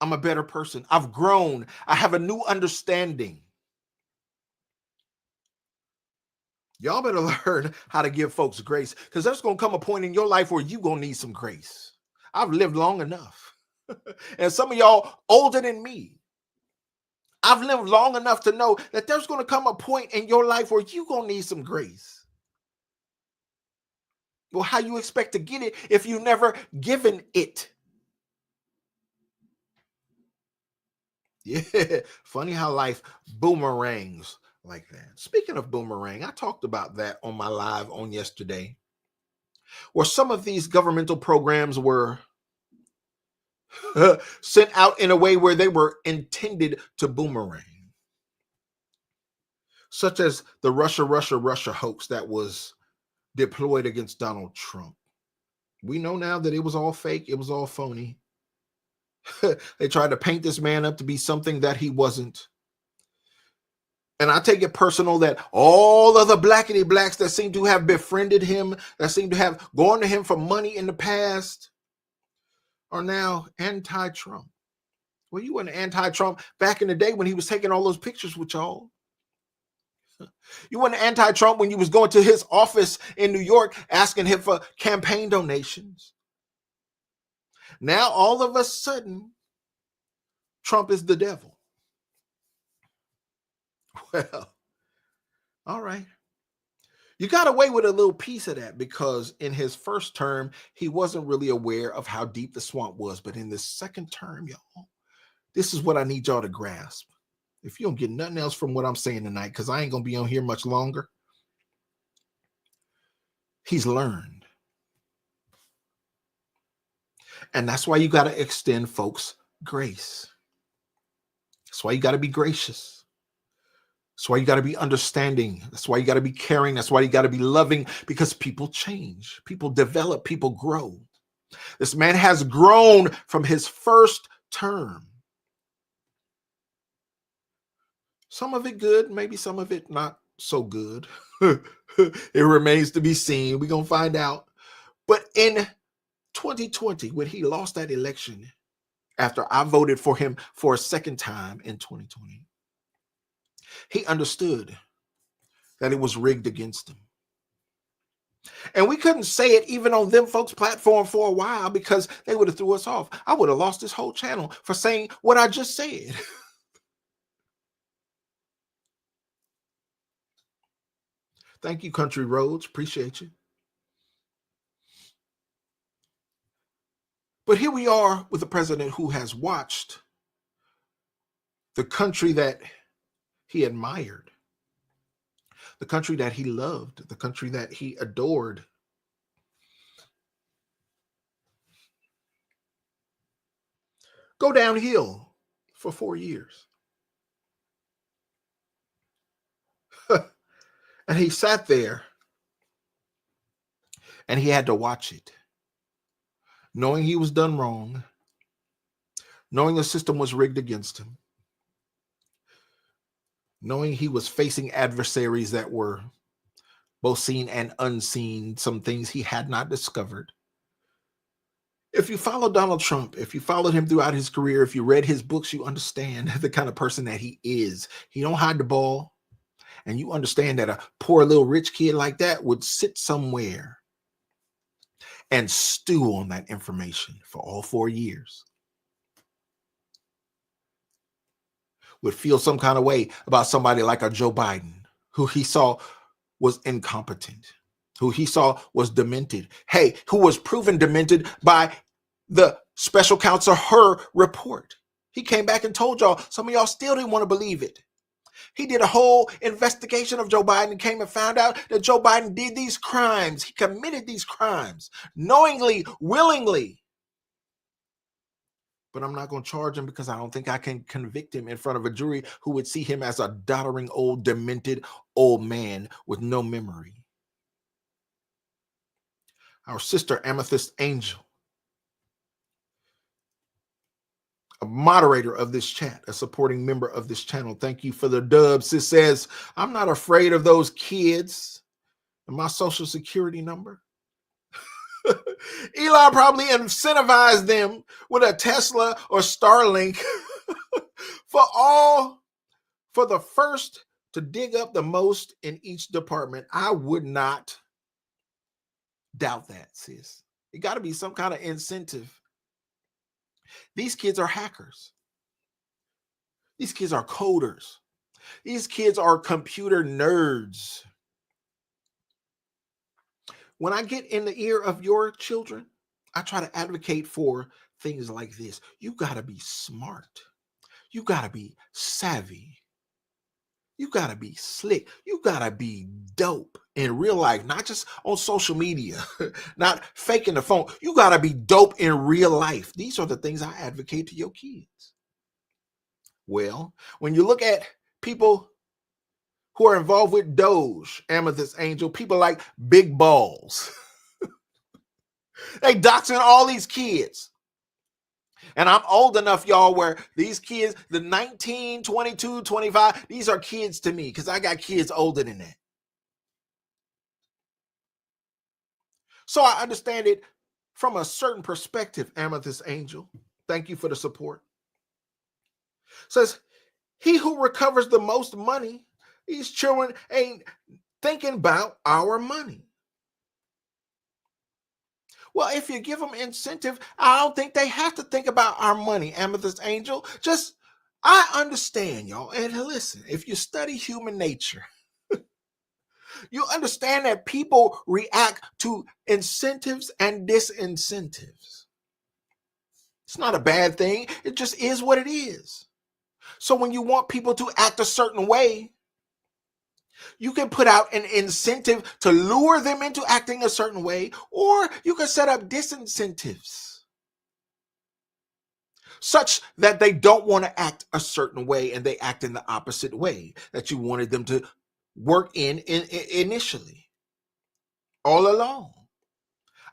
I'm a better person. I've grown. I have a new understanding. Y'all better learn how to give folks grace, because there's going to come a point in your life where you're going to need some grace. I've lived long enough. And some of y'all older than me. I've lived long enough to know that there's going to come a point in your life where you're going to need some grace. Well, how you expect to get it if you never given it? Yeah, funny how life boomerangs like that. Speaking of boomerang, I talked about that on my live on yesterday, where some of these governmental programs were sent out in a way where they were intended to boomerang, such as the Russia hoax that was deployed against Donald Trump. We know now that it was all fake. It was all phony. They tried to paint this man up to be something that he wasn't. And I take it personal that all of the blackity blacks that seem to have befriended him, that seem to have gone to him for money in the past, are now anti-Trump. Well, you weren't anti-Trump back in the day when he was taking all those pictures with y'all. You weren't anti-Trump when you was going to his office in New York asking him for campaign donations. Now, all of a sudden, Trump is the devil. Well, all right. You got away with a little piece of that because in his first term, he wasn't really aware of how deep the swamp was. But in this second term, y'all, this is what I need y'all to grasp. If you don't get nothing else from what I'm saying tonight, because I ain't going to be on here much longer, he's learned. And that's why you got to extend folks grace. That's why you got to be gracious. That's why you got to be understanding. That's why you got to be caring. That's why you got to be loving, because people change, people develop, people grow. This man has grown from his first term. Some of it good, maybe some of it not so good. It remains to be seen. We're going to find out. But in 2020, when he lost that election, after I voted for him for a second time in 2020, he understood that it was rigged against him. And we couldn't say it even on them folks' platform for a while because they would have threw us off. I would have lost this whole channel for saying what I just said. Thank you, Country Roads. Appreciate you. But here we are with a president who has watched the country that he admired, the country that he loved, the country that he adored, go downhill for 4 years. And he sat there and he had to watch it, knowing he was done wrong, knowing the system was rigged against him, knowing he was facing adversaries that were both seen and unseen, some things he had not discovered. If you follow Donald Trump, if you followed him throughout his career, if you read his books, you understand the kind of person that he is. He don't hide the ball. And you understand that a poor little rich kid like that would sit somewhere and stew on that information for all 4 years. Would feel some kind of way about somebody like a Joe Biden, who he saw was incompetent, who he saw was demented. Hey, who was proven demented by the special counsel, her report. He came back and told y'all, some of y'all still didn't want to believe it. He did a whole investigation of Joe Biden and came and found out that Joe Biden did these crimes. He committed these crimes knowingly, willingly. But I'm not going to charge him because I don't think I can convict him in front of a jury who would see him as a doddering, old, demented old man with no memory. Our sister Amethyst Angel, a moderator of this chat, a supporting member of this channel. Thank you for the dubs. It says, I'm not afraid of those kids and my social security number. Elon probably incentivized them with a Tesla or Starlink for the first to dig up the most in each department. I would not doubt that, sis. It got to be some kind of incentive. These kids are hackers. These kids are coders. These kids are computer nerds. When I get in the ear of your children, I try to advocate for things like this. You got to be smart. You got to be savvy. You got to be slick. You got to be dope in real life, not just on social media, not faking the phone. You got to be dope in real life. These are the things I advocate to your kids. Well, when you look at people who are involved with Doge, Amethyst Angel, people like Big Balls, they doxing all these kids. And I'm old enough, y'all, where these kids, the 19, 22, 25, these are kids to me because I got kids older than that. So I understand it from a certain perspective, Amethyst Angel. Thank you for the support. Says, he who recovers the most money, these children ain't thinking about our money. Well, if you give them incentive, I don't think they have to think about our money, Amethyst Angel. I understand, y'all. And listen, if you study human nature, You understand that people react to incentives and disincentives. It's not a bad thing. It just is what it is. So when you want people to act a certain way, you can put out an incentive to lure them into acting a certain way, or you can set up disincentives such that they don't want to act a certain way and they act in the opposite way that you wanted them to work in initially, all along.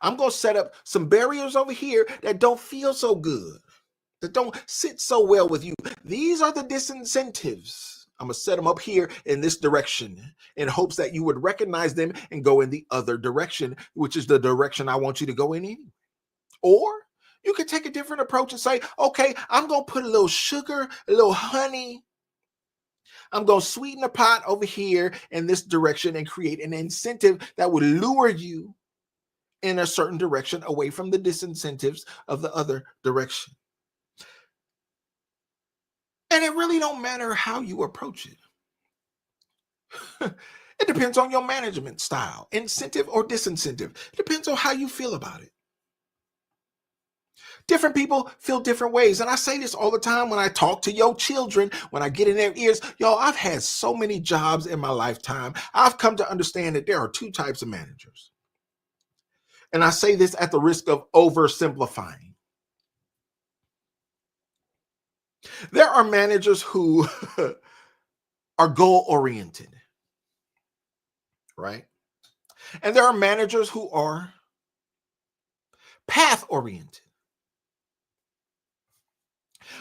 I'm going to set up some barriers over here that don't feel so good, that don't sit so well with you. These are the disincentives. I'm going to set them up here in this direction in hopes that you would recognize them and go in the other direction, which is the direction I want you to go in anyway. Or you can take a different approach and say, okay, I'm going to put a little sugar, a little honey. I'm going to sweeten the pot over here in this direction and create an incentive that would lure you in a certain direction away from the disincentives of the other direction. And it really don't matter how you approach it. It depends on your management style, incentive or disincentive. It depends on how you feel about it. Different people feel different ways. And I say this all the time when I talk to your children, when I get in their ears. Yo, I've had so many jobs in my lifetime. I've come to understand that there are two types of managers. And I say this at the risk of oversimplifying. There are managers who are goal-oriented, right? And there are managers who are path-oriented.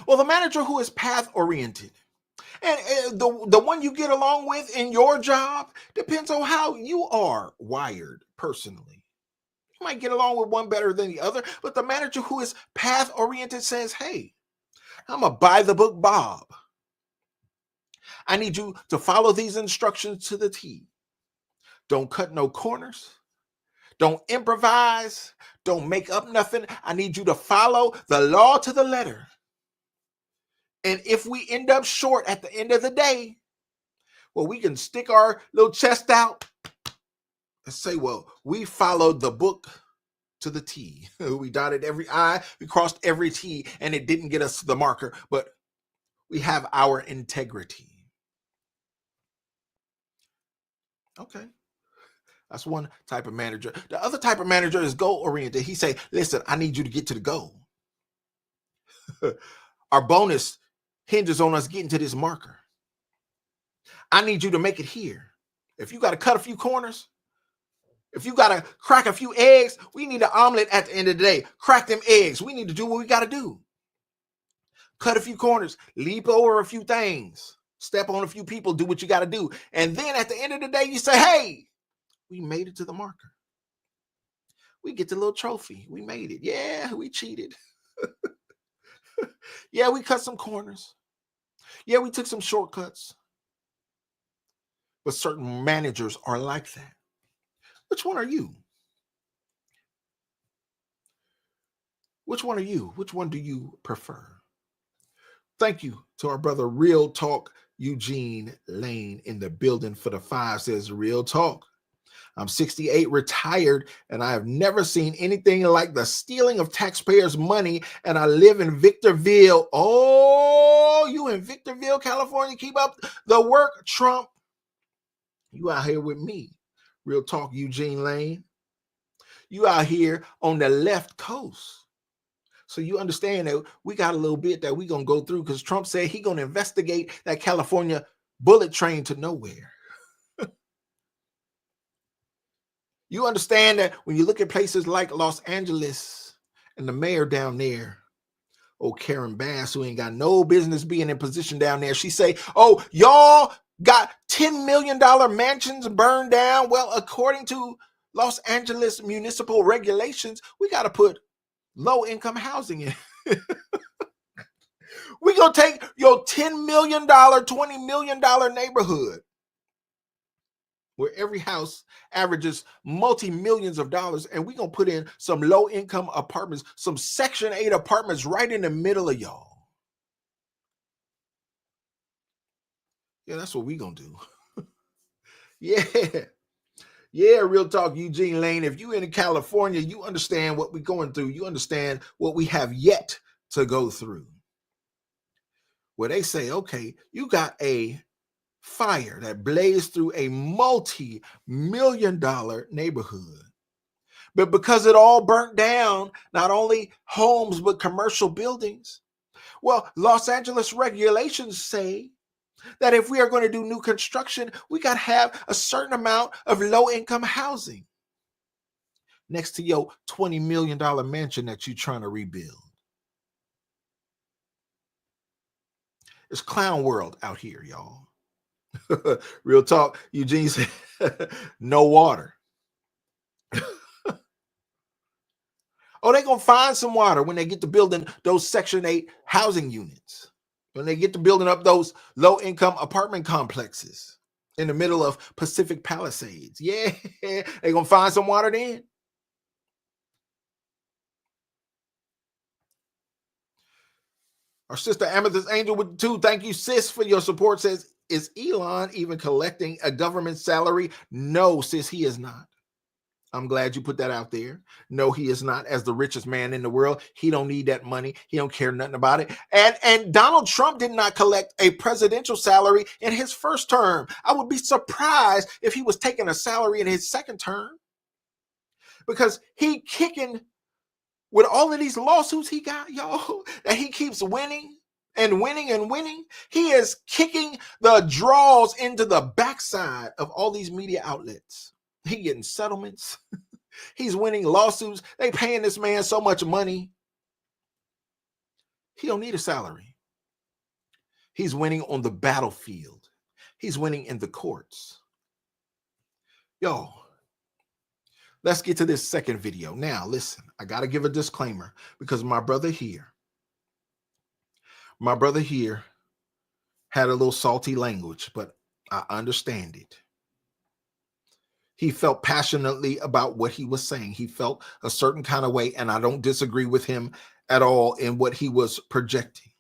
Well, the manager who is path-oriented, and the one you get along with in your job depends on how you are wired personally. You might get along with one better than the other, but the manager who is path-oriented says, hey, I'm a by-the-book Bob. I need you to follow these instructions to the T. Don't cut no corners. Don't improvise. Don't make up nothing. I need you to follow the law to the letter. And if we end up short at the end of the day, well, we can stick our little chest out and say, well, we followed the book to the T. We dotted every I, we crossed every T, and it didn't get us the marker, but we have our integrity. Okay. That's one type of manager. The other type of manager is goal-oriented. He say, listen, I need you to get to the goal. Our bonus hinges on us getting to this marker. I need you to make it here. If you got to cut a few corners, if you got to crack a few eggs, we need an omelet at the end of the day. Crack them eggs. We need to do what we got to do. Cut a few corners, leap over a few things, step on a few people, do what you got to do. And then at the end of the day, you say, hey, we made it to the marker. We get the little trophy. We made it. Yeah, we cheated. Yeah, we cut some corners. Yeah, we took some shortcuts. But certain managers are like that. Which one are you? Which one are you? Which one do you prefer? Thank you to our brother Real Talk Eugene Lane in the building for the 5 says Real Talk. I'm 68, retired, and I have never seen anything like the stealing of taxpayers' money, and I live in Victorville. Oh, you in Victorville, California. Keep up the work, Trump. You out here with me. Real Talk Eugene Lane. You out here on the left coast. So you understand that we got a little bit that we're going to go through because Trump said he's going to investigate that California bullet train to nowhere. You understand that when you look at places like Los Angeles and the mayor down there, oh, Karen Bass, who ain't got no business being in position down there, she say, oh, y'all got $10 million mansions burned down. Well, according to Los Angeles municipal regulations, we got to put low-income housing in. We're going to take your $10 million, $20 million neighborhood where every house averages multi-millions of dollars, and we're going to put in some low-income apartments, some Section 8 apartments right in the middle of y'all. Yeah, that's what we're going to do. Yeah. Yeah, real talk, Eugene Lane. If you in California, you understand what we're going through. You understand what we have yet to go through. Where they say, okay, you got a fire that blazed through a multi-million-dollar neighborhood. But because it all burnt down, not only homes, but commercial buildings. Well, Los Angeles regulations say that if we are going to do new construction, we got to have a certain amount of low-income housing next to your $20 million mansion that you're trying to rebuild. It's clown world out here, y'all. Real talk, Eugene said, no water. Oh, they're going to find some water when they get to building those Section 8 housing units, when they get to building up those low-income apartment complexes in the middle of Pacific Palisades. Yeah, they're going to find some water then. Our sister Amethyst Angel with 2, thank you, sis, for your support, says, is Elon even collecting a government salary? No, sis, he is not. I'm glad you put that out there. No, he is not. As the richest man in the world, he don't need that money. He don't care nothing about it. And Donald Trump did not collect a presidential salary in his first term. I would be surprised if he was taking a salary in his second term, because he kicking with all of these lawsuits he got, y'all, that he keeps winning and winning and winning. He is kicking the draws into the backside of all these media outlets. He getting settlements. He's winning lawsuits. They paying this man so much money. He don't need a salary. He's winning on the battlefield. He's winning in the courts. Yo, let's get to this second video. Now, listen, I got to give a disclaimer because my brother here had a little salty language, but I understand it. He felt passionately about what he was saying. He felt a certain kind of way, and I don't disagree with him at all in what he was projecting.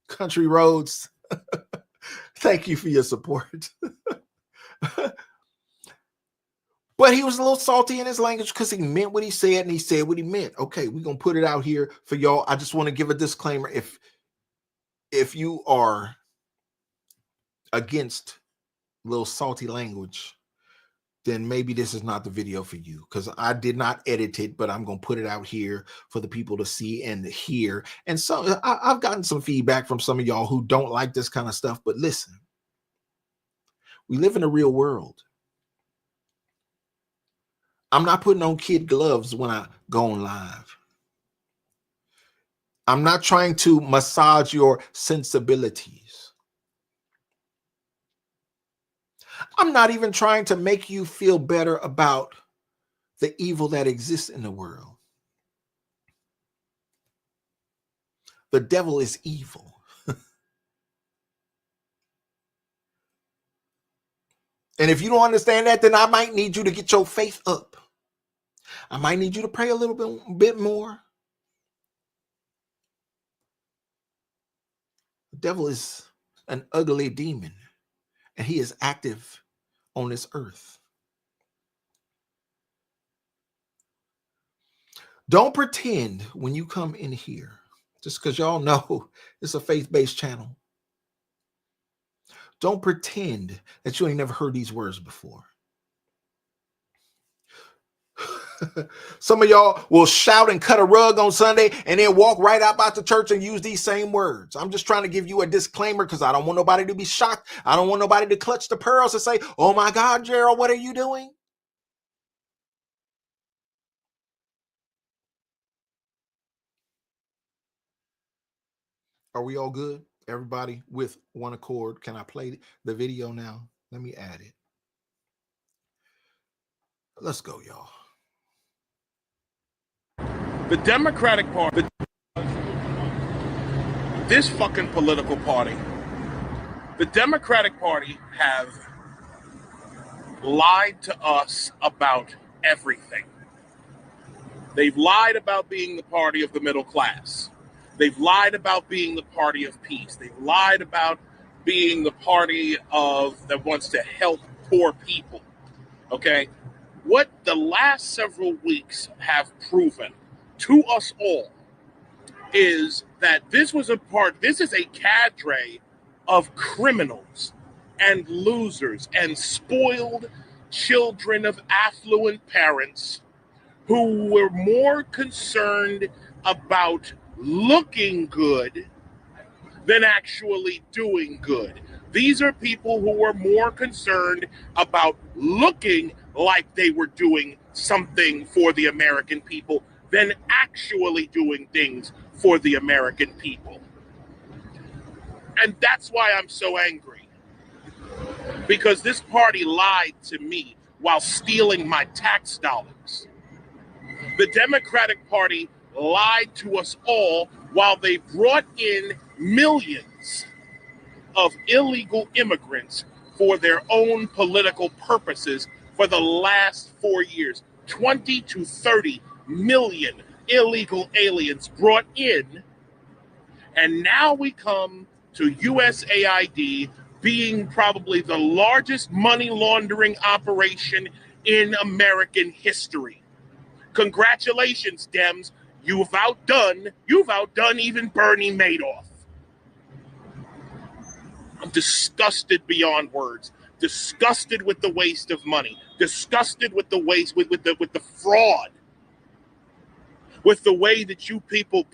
Country Roads, thank you for your support. But he was a little salty in his language because he meant what he said, and he said what he meant. Okay, we're going to put it out here for y'all. I just want to give a disclaimer. If you are against a little salty language, then maybe this is not the video for you, because I did not edit it, but I'm going to put it out here for the people to see and hear. And so I've gotten some feedback from some of y'all who don't like this kind of stuff, but listen, we live in a real world. I'm not putting on kid gloves when I go on live. I'm not trying to massage your sensibilities. I'm not even trying to make you feel better about the evil that exists in the world. The devil is evil. And if you don't understand that, then I might need you to get your faith up. I might need you to pray a little bit more. The devil is an ugly demon, and he is active on this earth. Don't pretend when you come in here, just because y'all know it's a faith-based channel. Don't pretend that you ain't never heard these words before. Some of y'all will shout and cut a rug on Sunday and then walk right out the church and use these same words. I'm just trying to give you a disclaimer because I don't want nobody to be shocked. I don't want nobody to clutch the pearls and say, oh my God, Gerald, what are you doing? Are we all good? Everybody with one accord. Can I play the video now? Let me add it. Let's go, y'all. The Democratic Party, this fucking political party, the Democratic Party have lied to us about everything. They've lied about being the party of the middle class. They've lied about being the party of peace. They've lied about being the party that wants to help poor people. Okay? What the last several weeks have proven to us all is that this is a cadre of criminals and losers and spoiled children of affluent parents who were more concerned about looking good than actually doing good. These are people who were more concerned about looking like they were doing something for the American people than actually doing things for the American people. And that's why I'm so angry. Because this party lied to me while stealing my tax dollars. The Democratic Party lied to us all while they brought in millions of illegal immigrants for their own political purposes for the last 4 years. 20 to 30 million illegal aliens brought in. And now we come to USAID being probably the largest money laundering operation in American history. Congratulations, Dems. You've outdone even Bernie Madoff. I'm disgusted beyond words. Disgusted with the waste of money. Disgusted with the waste, with the fraud. With the way that you people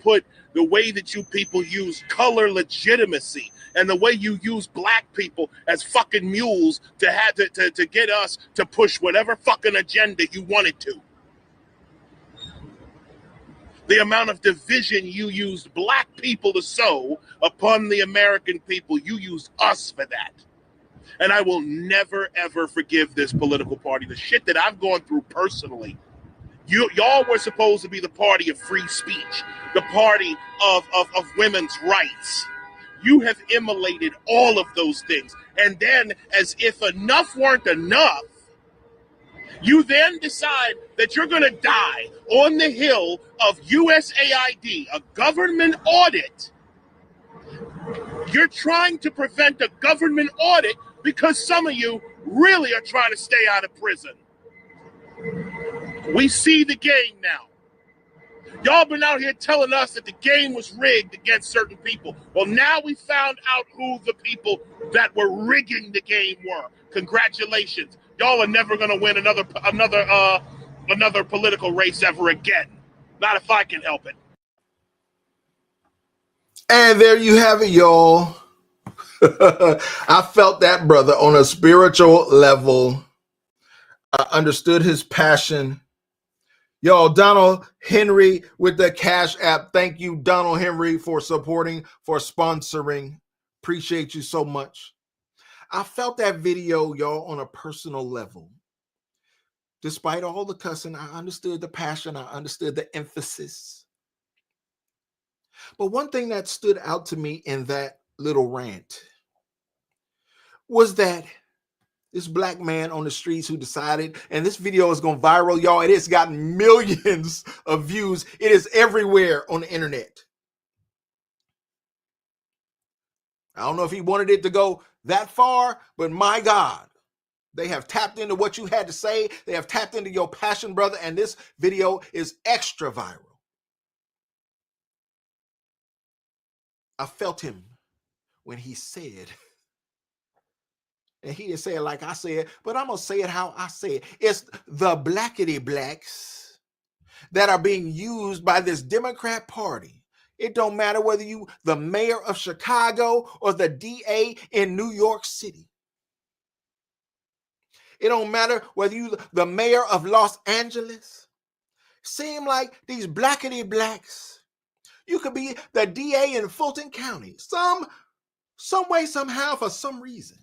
use color legitimacy and the way you use black people as fucking mules to get us to push whatever fucking agenda you wanted to. The amount of division you used black people to sow upon the American people, you used us for that. And I will never, ever forgive this political party. The shit that I've gone through personally. Y'all were supposed to be the party of free speech, the party of women's rights. You have immolated all of those things. And then, as if enough weren't enough, you then decide that you're going to die on the hill of USAID, a government audit. You're trying to prevent a government audit because some of you really are trying to stay out of prison. We see the game now. Y'all been out here telling us that the game was rigged against certain people. Well, now we found out who the people that were rigging the game were. Congratulations. Y'all are never going to win another political race ever again. Not if I can help it. And there you have it, y'all. I felt that brother on a spiritual level. I understood his passion. Y'all, Donald Henry with the Cash App. Thank you, Donald Henry, for supporting, for sponsoring. Appreciate you so much. I felt that video, y'all, on a personal level. Despite all the cussing, I understood the passion. I understood the emphasis. But one thing that stood out to me in that little rant was that this black man on the streets who decided, and this video is going viral, y'all. It has gotten millions of views. It is everywhere on the internet. I don't know if he wanted it to go that far, but my God, they have tapped into what you had to say. They have tapped into your passion, brother, and this video is extra viral. I felt him when he said, and he didn't say it like I said, but I'm going to say it how I say it. It's the blackity blacks that are being used by this Democrat Party. It don't matter whether you the mayor of Chicago or the DA in New York City. It don't matter whether you the mayor of Los Angeles. Seem like these blackity blacks. You could be the DA in Fulton County. Some way, somehow, for some reason.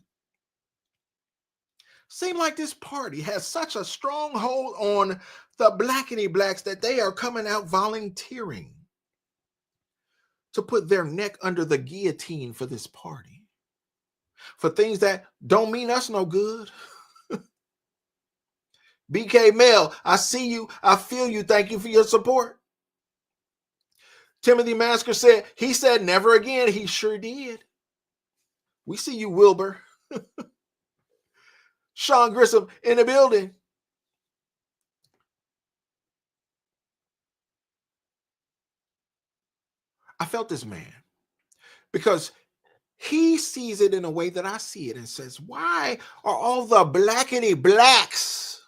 Seem like this party has such a strong hold on the blackity blacks that they are coming out volunteering to put their neck under the guillotine for this party. For things that don't mean us no good. BK Mel, I see you. I feel you. Thank you for your support. Timothy Masker said, he said never again. He sure did. We see you, Wilbur. Sean Grissom in the building. I felt this man because he sees it in a way that I see it and says, why are all the blackity blacks?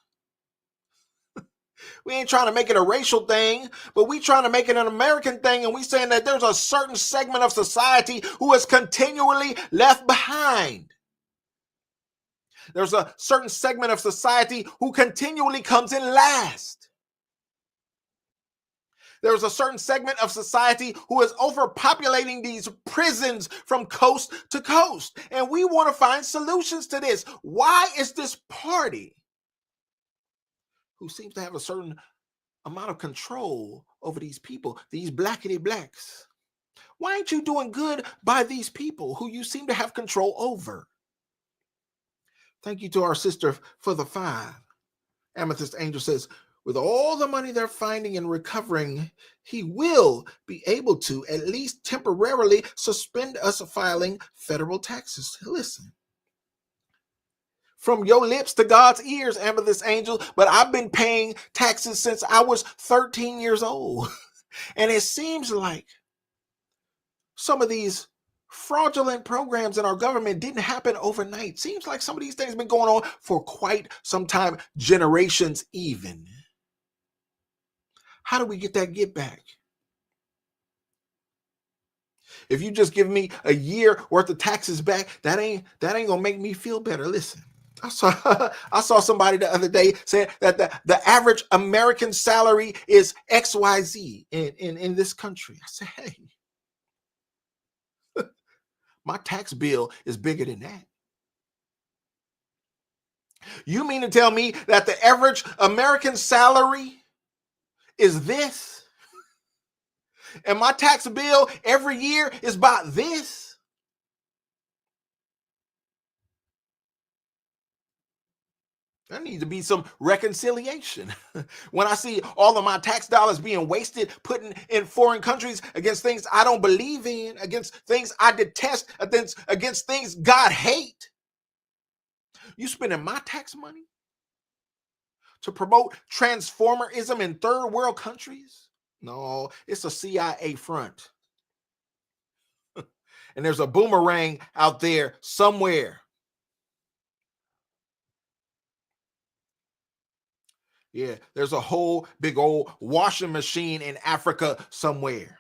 We ain't trying to make it a racial thing, but we trying to make it an American thing. And we saying that there's a certain segment of society who is continually left behind. There's a certain segment of society who continually comes in last. There's a certain segment of society who is overpopulating these prisons from coast to coast. And we want to find solutions to this. Why is this party, who seems to have a certain amount of control over these people, these blackity blacks, why ain't you doing good by these people who you seem to have control over? Thank you to our sister for the 5. Amethyst Angel says, with all the money they're finding and recovering, he will be able to at least temporarily suspend us filing federal taxes. Listen, from your lips to God's ears, Amethyst Angel, but I've been paying taxes since I was 13 years old. And it seems like some of these fraudulent programs in our government didn't happen overnight. Seems like some of these things have been going on for quite some time, generations even. How do we get that get back? If you just give me a year worth of taxes back, that ain't gonna make me feel better. Listen, I saw somebody the other day say that the average American salary is XYZ in this country. I said, hey, my tax bill is bigger than that. You mean to tell me that the average American salary is this? And my tax bill every year is about this? There needs to be some reconciliation. When I see all of my tax dollars being wasted, putting in foreign countries against things I don't believe in, against things I detest, against things God hate. You spending my tax money to promote transformerism in third world countries? No, it's a CIA front. And there's a boomerang out there somewhere. Yeah, there's a whole big old washing machine in Africa somewhere.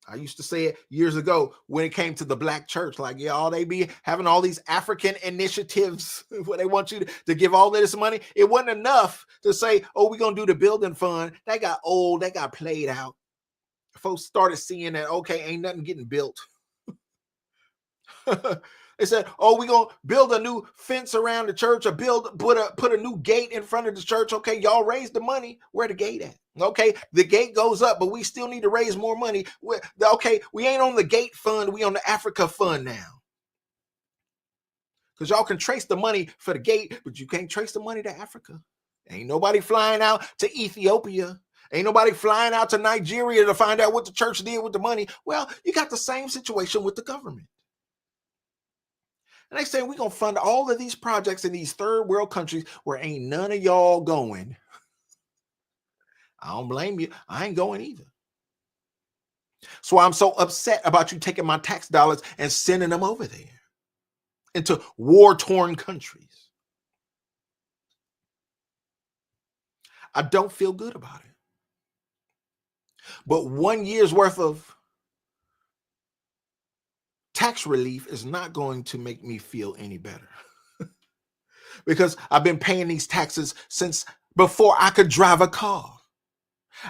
I used to say it years ago when it came to the black church, like, yeah, all they be having all these African initiatives where they want you to give all this money. It wasn't enough to say, oh, we're going to do the building fund. That got old. That got played out. Folks started seeing that, okay, ain't nothing getting built. They said, oh, we're going to build a new fence around the church or put a new gate in front of the church. Okay, y'all raise the money. Where the gate at? Okay, the gate goes up, but we still need to raise more money. Okay, we ain't on the gate fund. We on the Africa fund now. Because y'all can trace the money for the gate, but you can't trace the money to Africa. Ain't nobody flying out to Ethiopia. Ain't nobody flying out to Nigeria to find out what the church did with the money. Well, you got the same situation with the government. And they say we're going to fund all of these projects in these third world countries where ain't none of y'all going. I don't blame you. I ain't going either. So I'm so upset about you taking my tax dollars and sending them over there into war-torn countries. I don't feel good about it. But 1 year's worth of tax relief is not going to make me feel any better. Because I've been paying these taxes since before I could drive a car.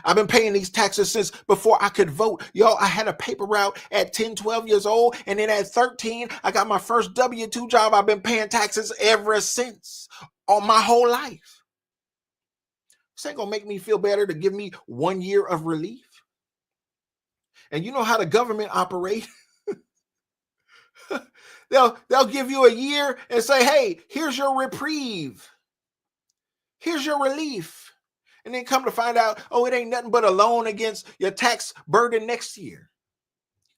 I've been paying these taxes since before I could vote. Yo, I had a paper route at 10, 12 years old. And then at 13, I got my first W-2 job. I've been paying taxes ever since, all my whole life. This ain't gonna make me feel better to give me 1 year of relief. And you know how the government operates. They'll give you a year and say, hey, here's your reprieve. Here's your relief. And then come to find out, oh, it ain't nothing but a loan against your tax burden next year.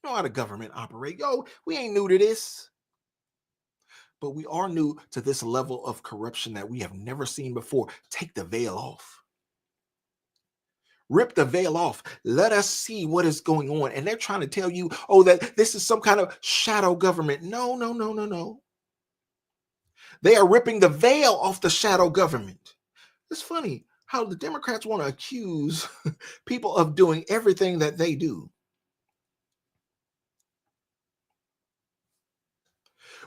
You know how the government operates. Yo, we ain't new to this. But we are new to this level of corruption that we have never seen before. Take the veil off. Rip the veil off. Let us see what is going on. And they're trying to tell you, oh, that this is some kind of shadow government. No, no, no, no, no. They are ripping the veil off the shadow government. It's funny how the Democrats want to accuse people of doing everything that they do.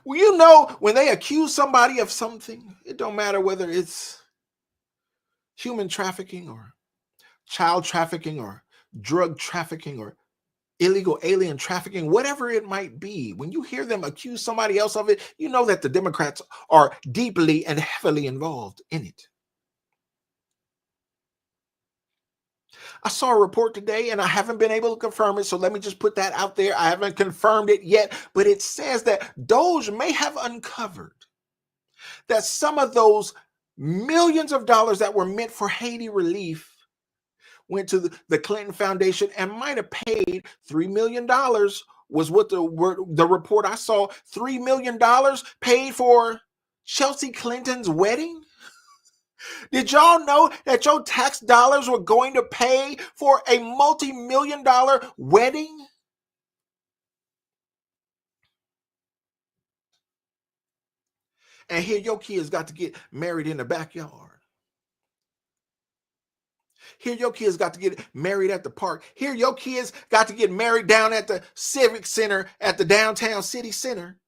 Well, you know, when they accuse somebody of something, it don't matter whether it's human trafficking or child trafficking or drug trafficking or illegal alien trafficking, whatever it might be. When you hear them accuse somebody else of it, you know that the Democrats are deeply and heavily involved in it. I saw a report today and I haven't been able to confirm it, so let me just put that out there. I haven't confirmed it yet, but it says that Doge may have uncovered that some of those millions of dollars that were meant for Haiti relief went to the Clinton Foundation and might have paid $3 million was what the report I saw. $3 million paid for Chelsea Clinton's wedding. Did y'all know that your tax dollars were going to pay for a multi-million-dollar wedding? And here your kids got to get married in the backyard. Here your kids got to get married at the park. Here your kids got to get married down at the Civic Center at the downtown city center.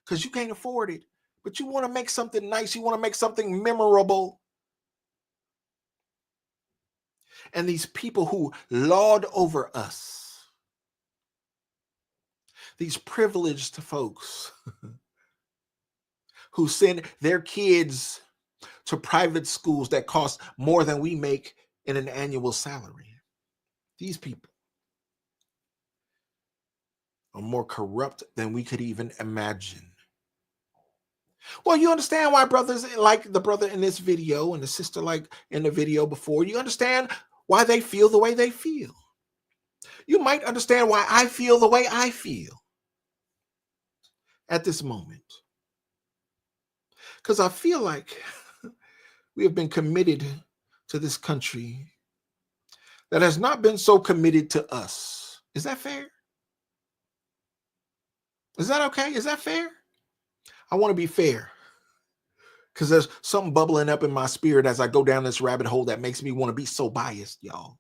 Because you can't afford it. But you want to make something nice. You want to make something memorable. And these people who lord over us, these privileged folks who send their kids to private schools that cost more than we make in an annual salary. These people are more corrupt than we could even imagine. Well, you understand why brothers like the brother in this video and the sister like in the video before. You understand why they feel the way they feel. You might understand why I feel the way I feel at this moment. Because I feel like we have been committed to this country that has not been so committed to us. Is that fair? Is that okay? Is that fair? I want to be fair because there's something bubbling up in my spirit as I go down this rabbit hole that makes me want to be so biased, y'all.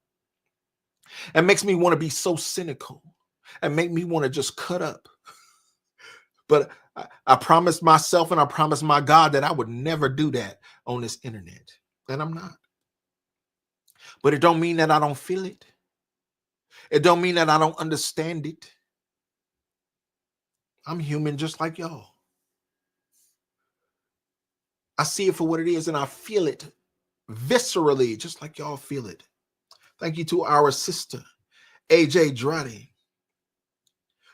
It makes me want to be so cynical and make me want to just cut up. But I promised myself and I promised my God that I would never do that on this internet. And I'm not. But it don't mean that I don't feel it. It don't mean that I don't understand it. I'm human just like y'all. I see it for what it is and I feel it viscerally just like y'all feel it. Thank you to our sister, AJ Drade.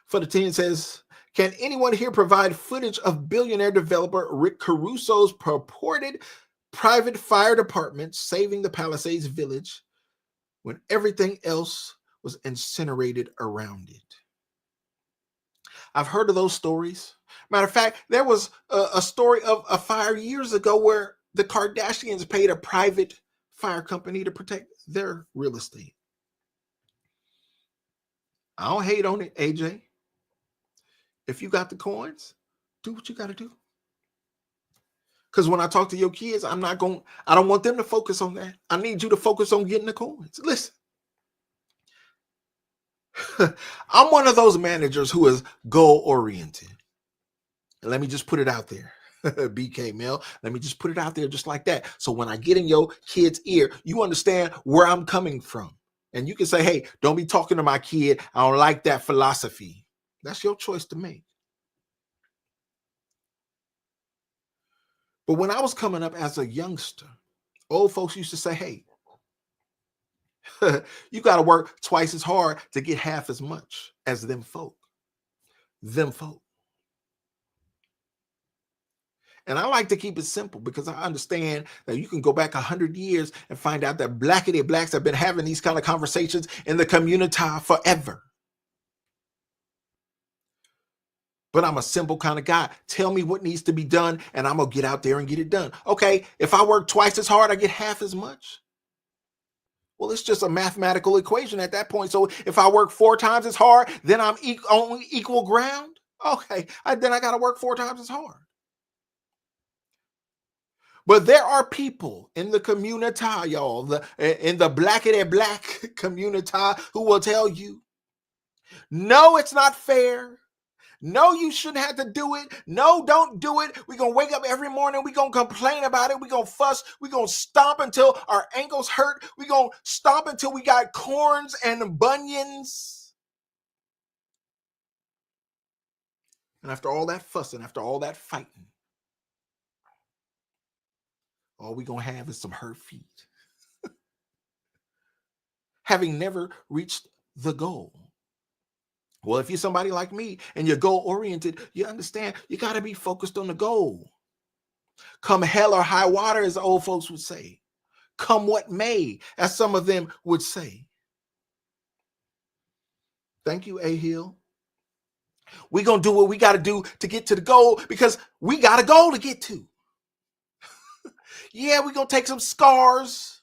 For the team says, can anyone here provide footage of billionaire developer Rick Caruso's purported private fire department saving the Palisades village when everything else was incinerated around it? I've heard of those stories. Matter of fact, there was a story of a fire years ago where the Kardashians paid a private fire company to protect their real estate. I don't hate on it, AJ. If you got the coins, do what you got to do. Because when I talk to your kids, I don't want them to focus on that. I need you to focus on getting the coins. Listen, I'm one of those managers who is goal-oriented. And let me just put it out there. BK Mel, let me just put it out there just like that. So when I get in your kid's ear, you understand where I'm coming from. And you can say, hey, don't be talking to my kid. I don't like that philosophy. That's your choice to make. But when I was coming up as a youngster, old folks used to say, hey, you got to work twice as hard to get half as much as them folk. Them folk. And I like to keep it simple because I understand that you can go back 100 years and find out that blackity blacks have been having these kind of conversations in the community forever. But I'm a simple kind of guy. Tell me what needs to be done and I'm going to get out there and get it done. Okay, if I work twice as hard, I get half as much. Well, it's just a mathematical equation at that point. So if I work 4 times as hard, then I'm on equal ground. Okay, then I got to work 4 times as hard. But there are people in the community, y'all, in the blackety black community, who will tell you, no, it's not fair. No, you shouldn't have to do it. No, don't do it. We're going to wake up every morning. We're going to complain about it. We're going to fuss. We're going to stomp until our ankles hurt. We're going to stomp until we got corns and bunions. And after all that fussing, after all that fighting, all we're going to have is some hurt feet. Having never reached the goal. Well, if you're somebody like me and you're goal-oriented, you understand you got to be focused on the goal. Come hell or high water, as the old folks would say. Come what may, as some of them would say. Thank you, A. Hill. We're going to do what we got to do to get to the goal because we got a goal to get to. Yeah, we're going to take some scars.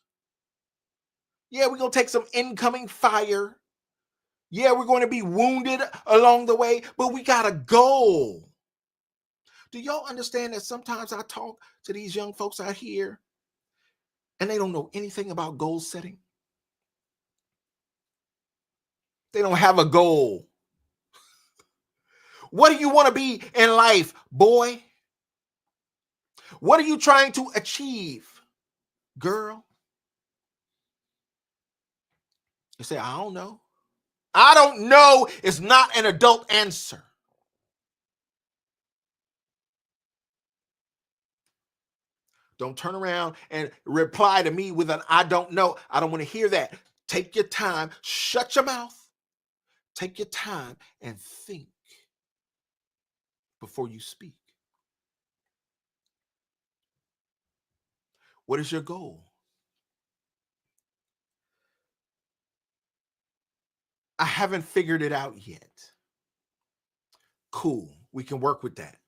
Yeah, we're going to take some incoming fire. Yeah, we're going to be wounded along the way, but we got a goal. Do y'all understand that sometimes I talk to these young folks out here and they don't know anything about goal setting? They don't have a goal. What do you want to be in life, boy? What are you trying to achieve, girl? You say, I don't know. I don't know is not an adult answer. Don't turn around and reply to me with an I don't know. I don't want to hear that. Take your time. Shut your mouth. Take your time and think before you speak. What is your goal? I haven't figured it out yet. Cool. We can work with that.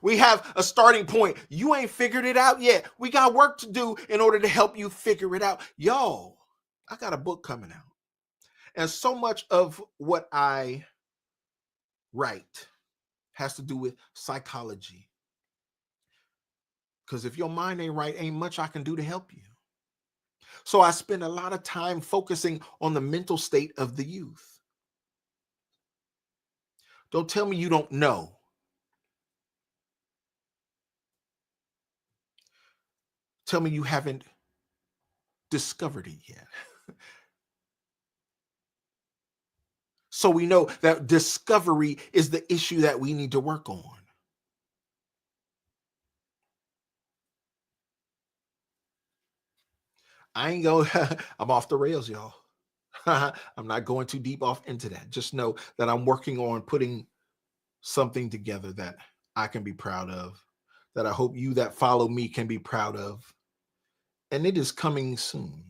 We have a starting point. You ain't figured it out yet. We got work to do in order to help you figure it out. Y'all, I got a book coming out. And so much of what I write has to do with psychology. Because if your mind ain't right, ain't much I can do to help you. So I spend a lot of time focusing on the mental state of the youth. Don't tell me you don't know. Tell me you haven't discovered it yet. So we know that discovery is the issue that we need to work on. I ain't going, I'm off the rails, y'all. I'm not going too deep off into that. Just know that I'm working on putting something together that I can be proud of, that I hope you that follow me can be proud of. And it is coming soon.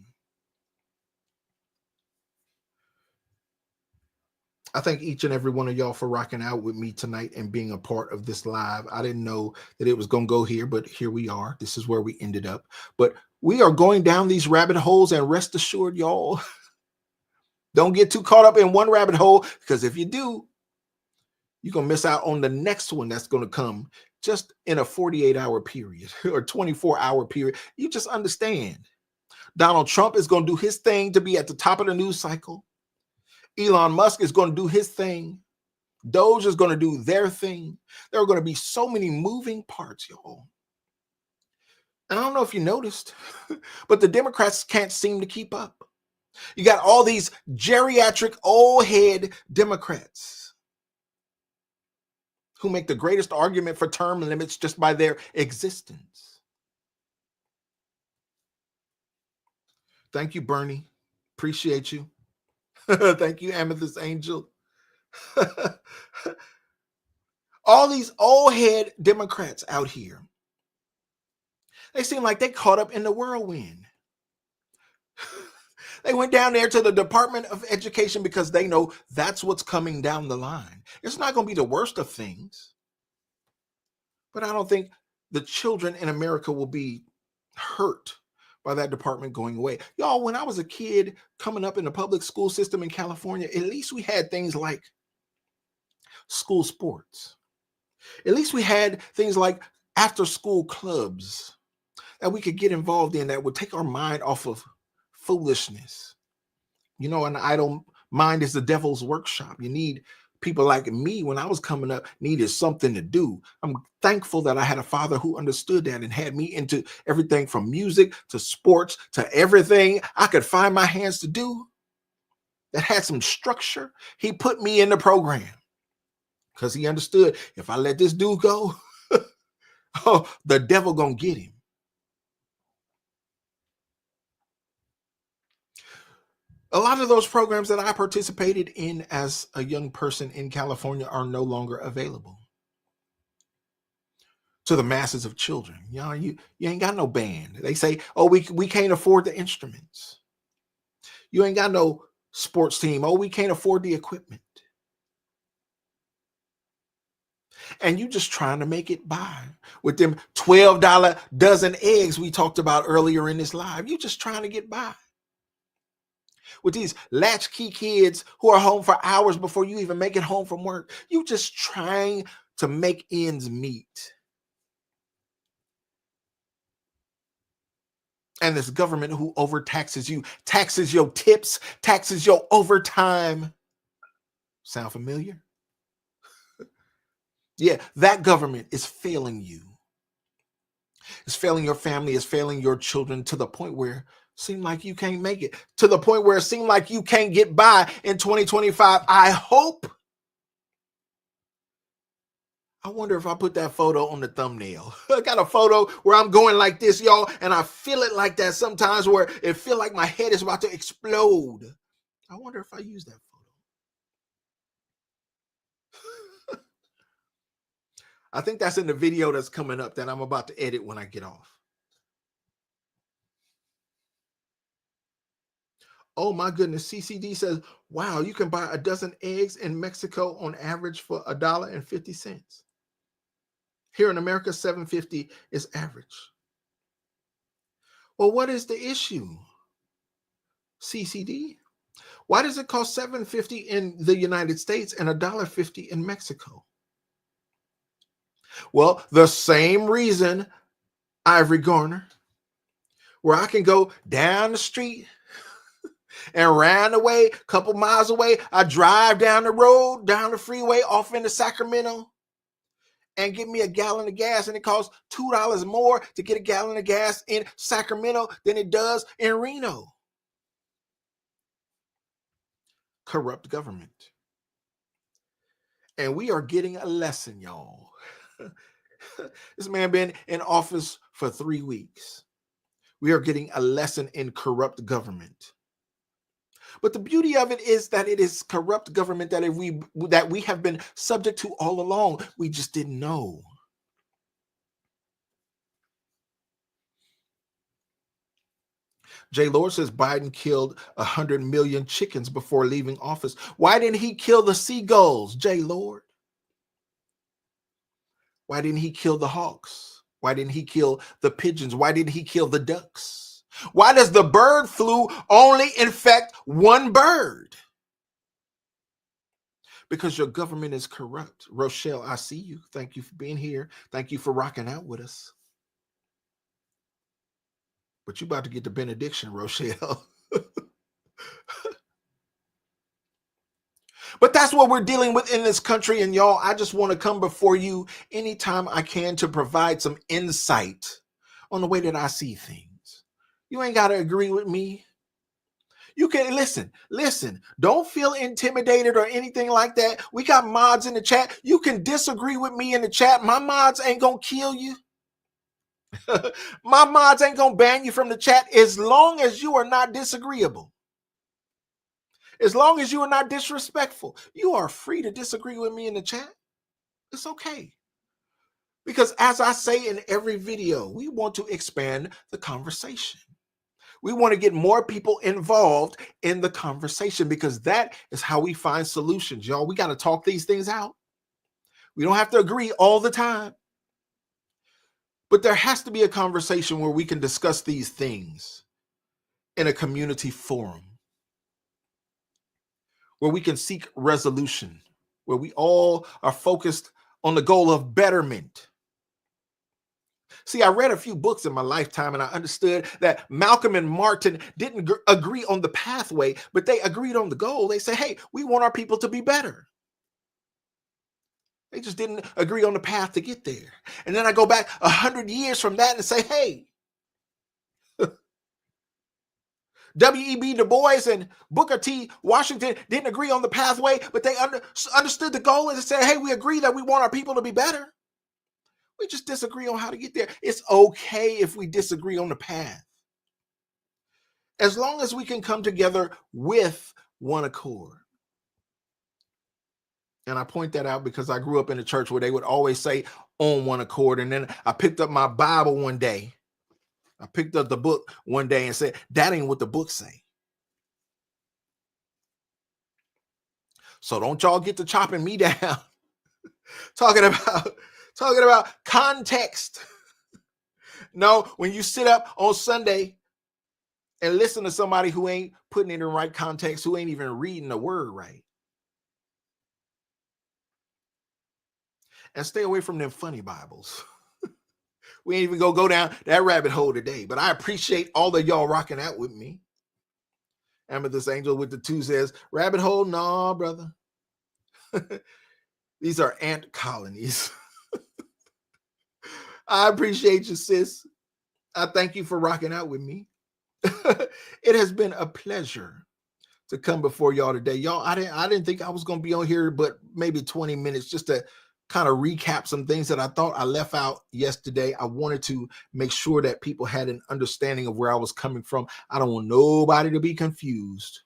I thank each and every one of y'all for rocking out with me tonight and being a part of this live. I didn't know that it was going to go here, but here we are. This is where we ended up. But we are going down these rabbit holes, and rest assured, y'all, don't get too caught up in one rabbit hole, because if you do, you're going to miss out on the next one that's going to come just in a 48-hour period or 24-hour period. You just understand. Donald Trump is going to do his thing to be at the top of the news cycle. Elon Musk is going to do his thing. Doge is going to do their thing. There are going to be so many moving parts, y'all. And I don't know if you noticed, but the Democrats can't seem to keep up. You got all these geriatric old head Democrats who make the greatest argument for term limits just by their existence. Thank you, Bernie. Appreciate you. Thank you, Amethyst Angel. All these old head Democrats out here, they seem like they caught up in the whirlwind. They went down there to the Department of Education because they know that's what's coming down the line. It's not going to be the worst of things, but I don't think the children in America will be hurt by that department going away. Y'all, when I was a kid coming up in the public school system in California, at least we had things like school sports. At least we had things like after school clubs that we could get involved in that would take our mind off of foolishness. You know, an idle mind is the devil's workshop. You need people like me when I was coming up needed something to do. I'm thankful that I had a father who understood that and had me into everything from music to sports to everything I could find my hands to do that had some structure. He put me in the program because he understood if I let this dude go, oh, the devil gonna get him. A lot of those programs that I participated in as a young person in California are no longer available to the masses of children. You know, you ain't got no band. They say, oh, we can't afford the instruments. You ain't got no sports team. Oh, we can't afford the equipment. And you just trying to make it by with them $12 dozen eggs we talked about earlier in this live. You just trying to get by with these latchkey kids who are home for hours before you even make it home from work. You just trying to make ends meet. And this government who overtaxes you, taxes your tips, taxes your overtime. Sound familiar? Yeah, that government is failing you. It's failing your family, it's failing your children to the point where it seems like you can't make it, to the point where it seems like you can't get by in 2025. I wonder if I put that photo on the thumbnail. I got a photo where I'm going like this, y'all, and I feel it like that sometimes where it feel like my head is about to explode. I wonder if I use that photo. I think that's in the video that's coming up that I'm about to edit when I get off. Oh my goodness, CCD says, wow, you can buy a dozen eggs in Mexico on average for $1.50. Here in America, $7.50 is average. Well, what is the issue, CCD? Why does it cost $7.50 in the United States and $1.50 in Mexico? Well, the same reason, Ivory Garner, where I can go down the street and ran away, a couple miles away. I drive down the road, down the freeway, off into Sacramento, and get me a gallon of gas, and it costs $2 more to get a gallon of gas in Sacramento than it does in Reno. Corrupt government. And we are getting a lesson, y'all. This man been in office for 3 weeks. We are getting a lesson in corrupt government. But the beauty of it is that it is corrupt government that we have been subject to all along. We just didn't know. Jay Lord says Biden killed 100 million chickens before leaving office. Why didn't he kill the seagulls, Jay Lord? Why didn't he kill the hawks? Why didn't he kill the pigeons? Why didn't he kill the ducks? Why does the bird flu only infect one bird? Because your government is corrupt. Rochelle, I see you. Thank you for being here. Thank you for rocking out with us. But you about to get the benediction, Rochelle. But that's what we're dealing with in this country. And y'all, I just want to come before you anytime I can to provide some insight on the way that I see things. You ain't got to agree with me. You can listen. Don't feel intimidated or anything like that. We got mods in the chat. You can disagree with me in the chat. My mods ain't going to kill you. My mods ain't going to ban you from the chat as long as you are not disagreeable. As long as you are not disrespectful. You are free to disagree with me in the chat. It's okay. Because as I say in every video, we want to expand the conversation. We want to get more people involved in the conversation because that is how we find solutions, y'all. We got to talk these things out. We don't have to agree all the time. But there has to be a conversation where we can discuss these things in a community forum, where we can seek resolution, where we all are focused on the goal of betterment. See, I read a few books in my lifetime and I understood that Malcolm and Martin didn't agree on the pathway, but they agreed on the goal. They say, hey, we want our people to be better. They just didn't agree on the path to get there. And then I go back 100 years from that and say, hey, W.E.B. Du Bois and Booker T. Washington didn't agree on the pathway, but they understood the goal and said, hey, we agree that we want our people to be better. We just disagree on how to get there. It's okay if we disagree on the path, as long as we can come together with one accord. And I point that out because I grew up in a church where they would always say on one accord. And then I picked up my Bible one day. I picked up the book one day and said, that ain't what the book say. So don't y'all get to chopping me down. talking about context. No, when you sit up on Sunday and listen to somebody who ain't putting it in the right context, who ain't even reading the word right. And stay away from them funny Bibles. We ain't even gonna go down that rabbit hole today, but I appreciate all of y'all rocking out with me. Amethyst Angel with the 2 says, rabbit hole, nah, brother. These are ant colonies. I appreciate you, sis. I thank you for rocking out with me. It has been a pleasure to come before y'all today. Y'all, I didn't think I was gonna be on here, but maybe 20 minutes just to kind of recap some things that I thought I left out yesterday. I wanted to make sure that people had an understanding of where I was coming from. I don't want nobody to be confused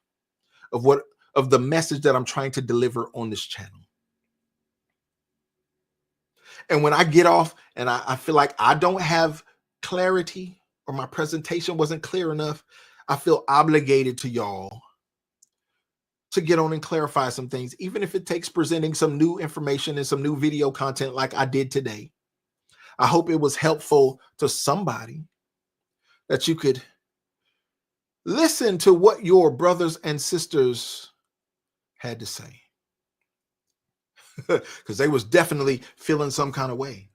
of the message that I'm trying to deliver on this channel. And when I get off and I feel like I don't have clarity or my presentation wasn't clear enough, I feel obligated to y'all to get on and clarify some things, even if it takes presenting some new information and some new video content like I did today. I hope it was helpful to somebody, that you could listen to what your brothers and sisters had to say, because they was definitely feeling some kind of way.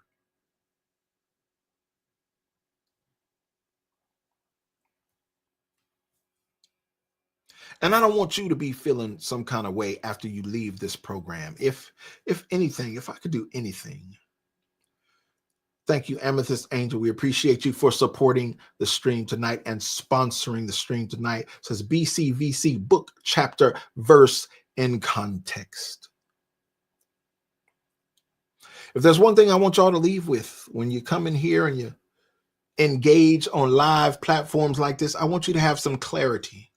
And I don't want you to be feeling some kind of way after you leave this program. If anything, if I could do anything. Thank you, Amethyst Angel. We appreciate you for supporting the stream tonight and sponsoring the stream tonight. It says BCVC book, chapter, verse, in context. If there's one thing I want y'all to leave with when you come in here and you engage on live platforms like this, I want you to have some clarity.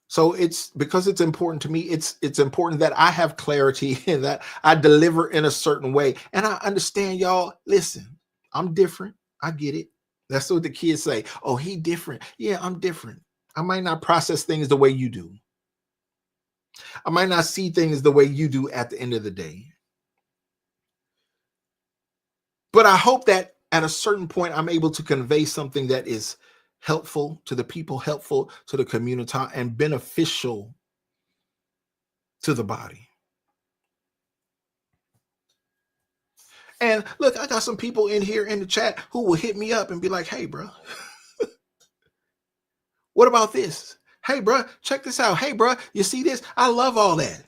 So it's because it's important to me. It's important that I have clarity and that I deliver in a certain way. And I understand, y'all. Listen, I'm different. I get it. That's what the kids say. Oh, he different. Yeah, I'm different. I might not process things the way you do. I might not see things the way you do at the end of the day. But I hope that at a certain point, I'm able to convey something that is helpful to the people, helpful to the community, and beneficial to the body. And look, I got some people in here in the chat who will hit me up and be like, hey, bro, what about this? Hey, bro, check this out. Hey, bro, you see this? I love all that.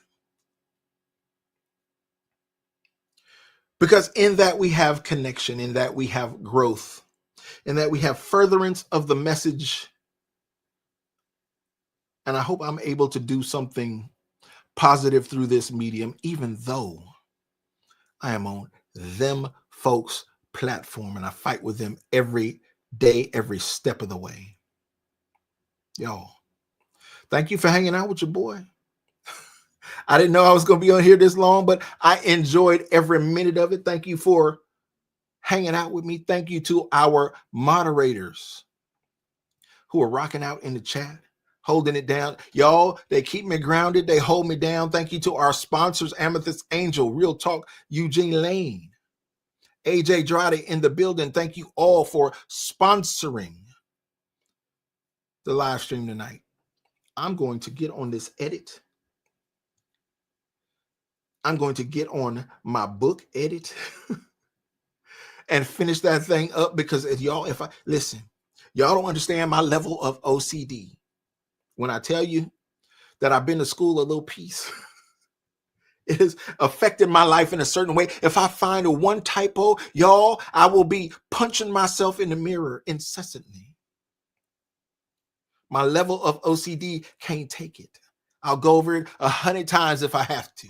Because in that we have connection, in that we have growth, in that we have furtherance of the message. And I hope I'm able to do something positive through this medium, even though I am on them folks' platform and I fight with them every day, every step of the way. Y'all, thank you for hanging out with your boy. I didn't know I was going to be on here this long, but I enjoyed every minute of it. Thank you for hanging out with me. Thank you to our moderators who are rocking out in the chat, holding it down. Y'all, they keep me grounded. They hold me down. Thank you to our sponsors, Amethyst Angel, Real Talk, Eugene Lane. AJ Drade in the building. Thank you all for sponsoring the live stream tonight. I'm going to get on this edit. I'm going to get on my book edit and finish that thing up, because if I listen, y'all don't understand my level of OCD. When I tell you that I've been to school a little piece, it has affected my life in a certain way. If I find a one typo, y'all, I will be punching myself in the mirror incessantly. My level of OCD can't take it. I'll go over it 100 times if I have to.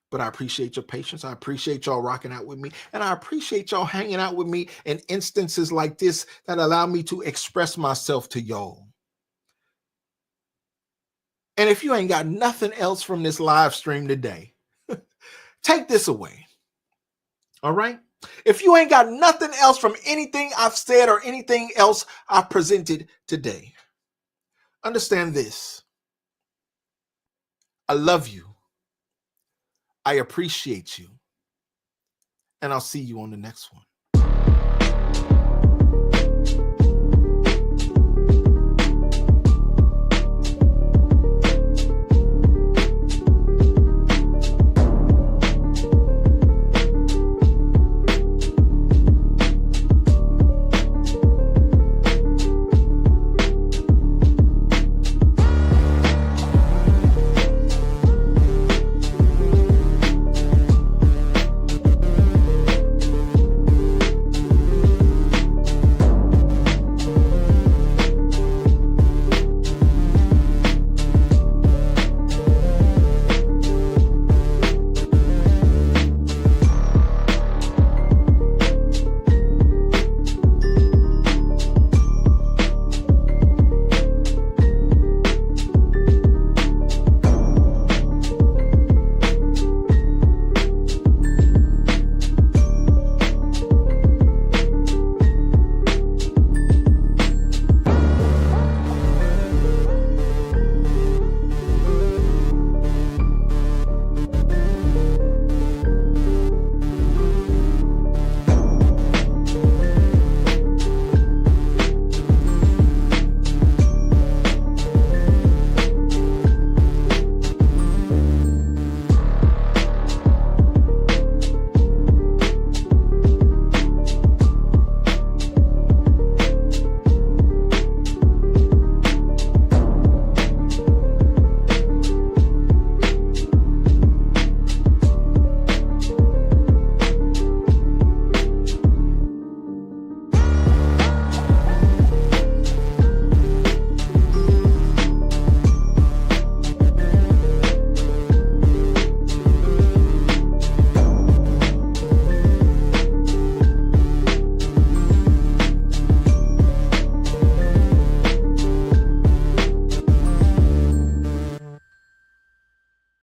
But I appreciate your patience. I appreciate y'all rocking out with me. And I appreciate y'all hanging out with me in instances like this that allow me to express myself to y'all. And if you ain't got nothing else from this live stream today, take this away. All right? If you ain't got nothing else from anything I've said or anything else I've presented today, understand this. I love you. I appreciate you. And I'll see you on the next one.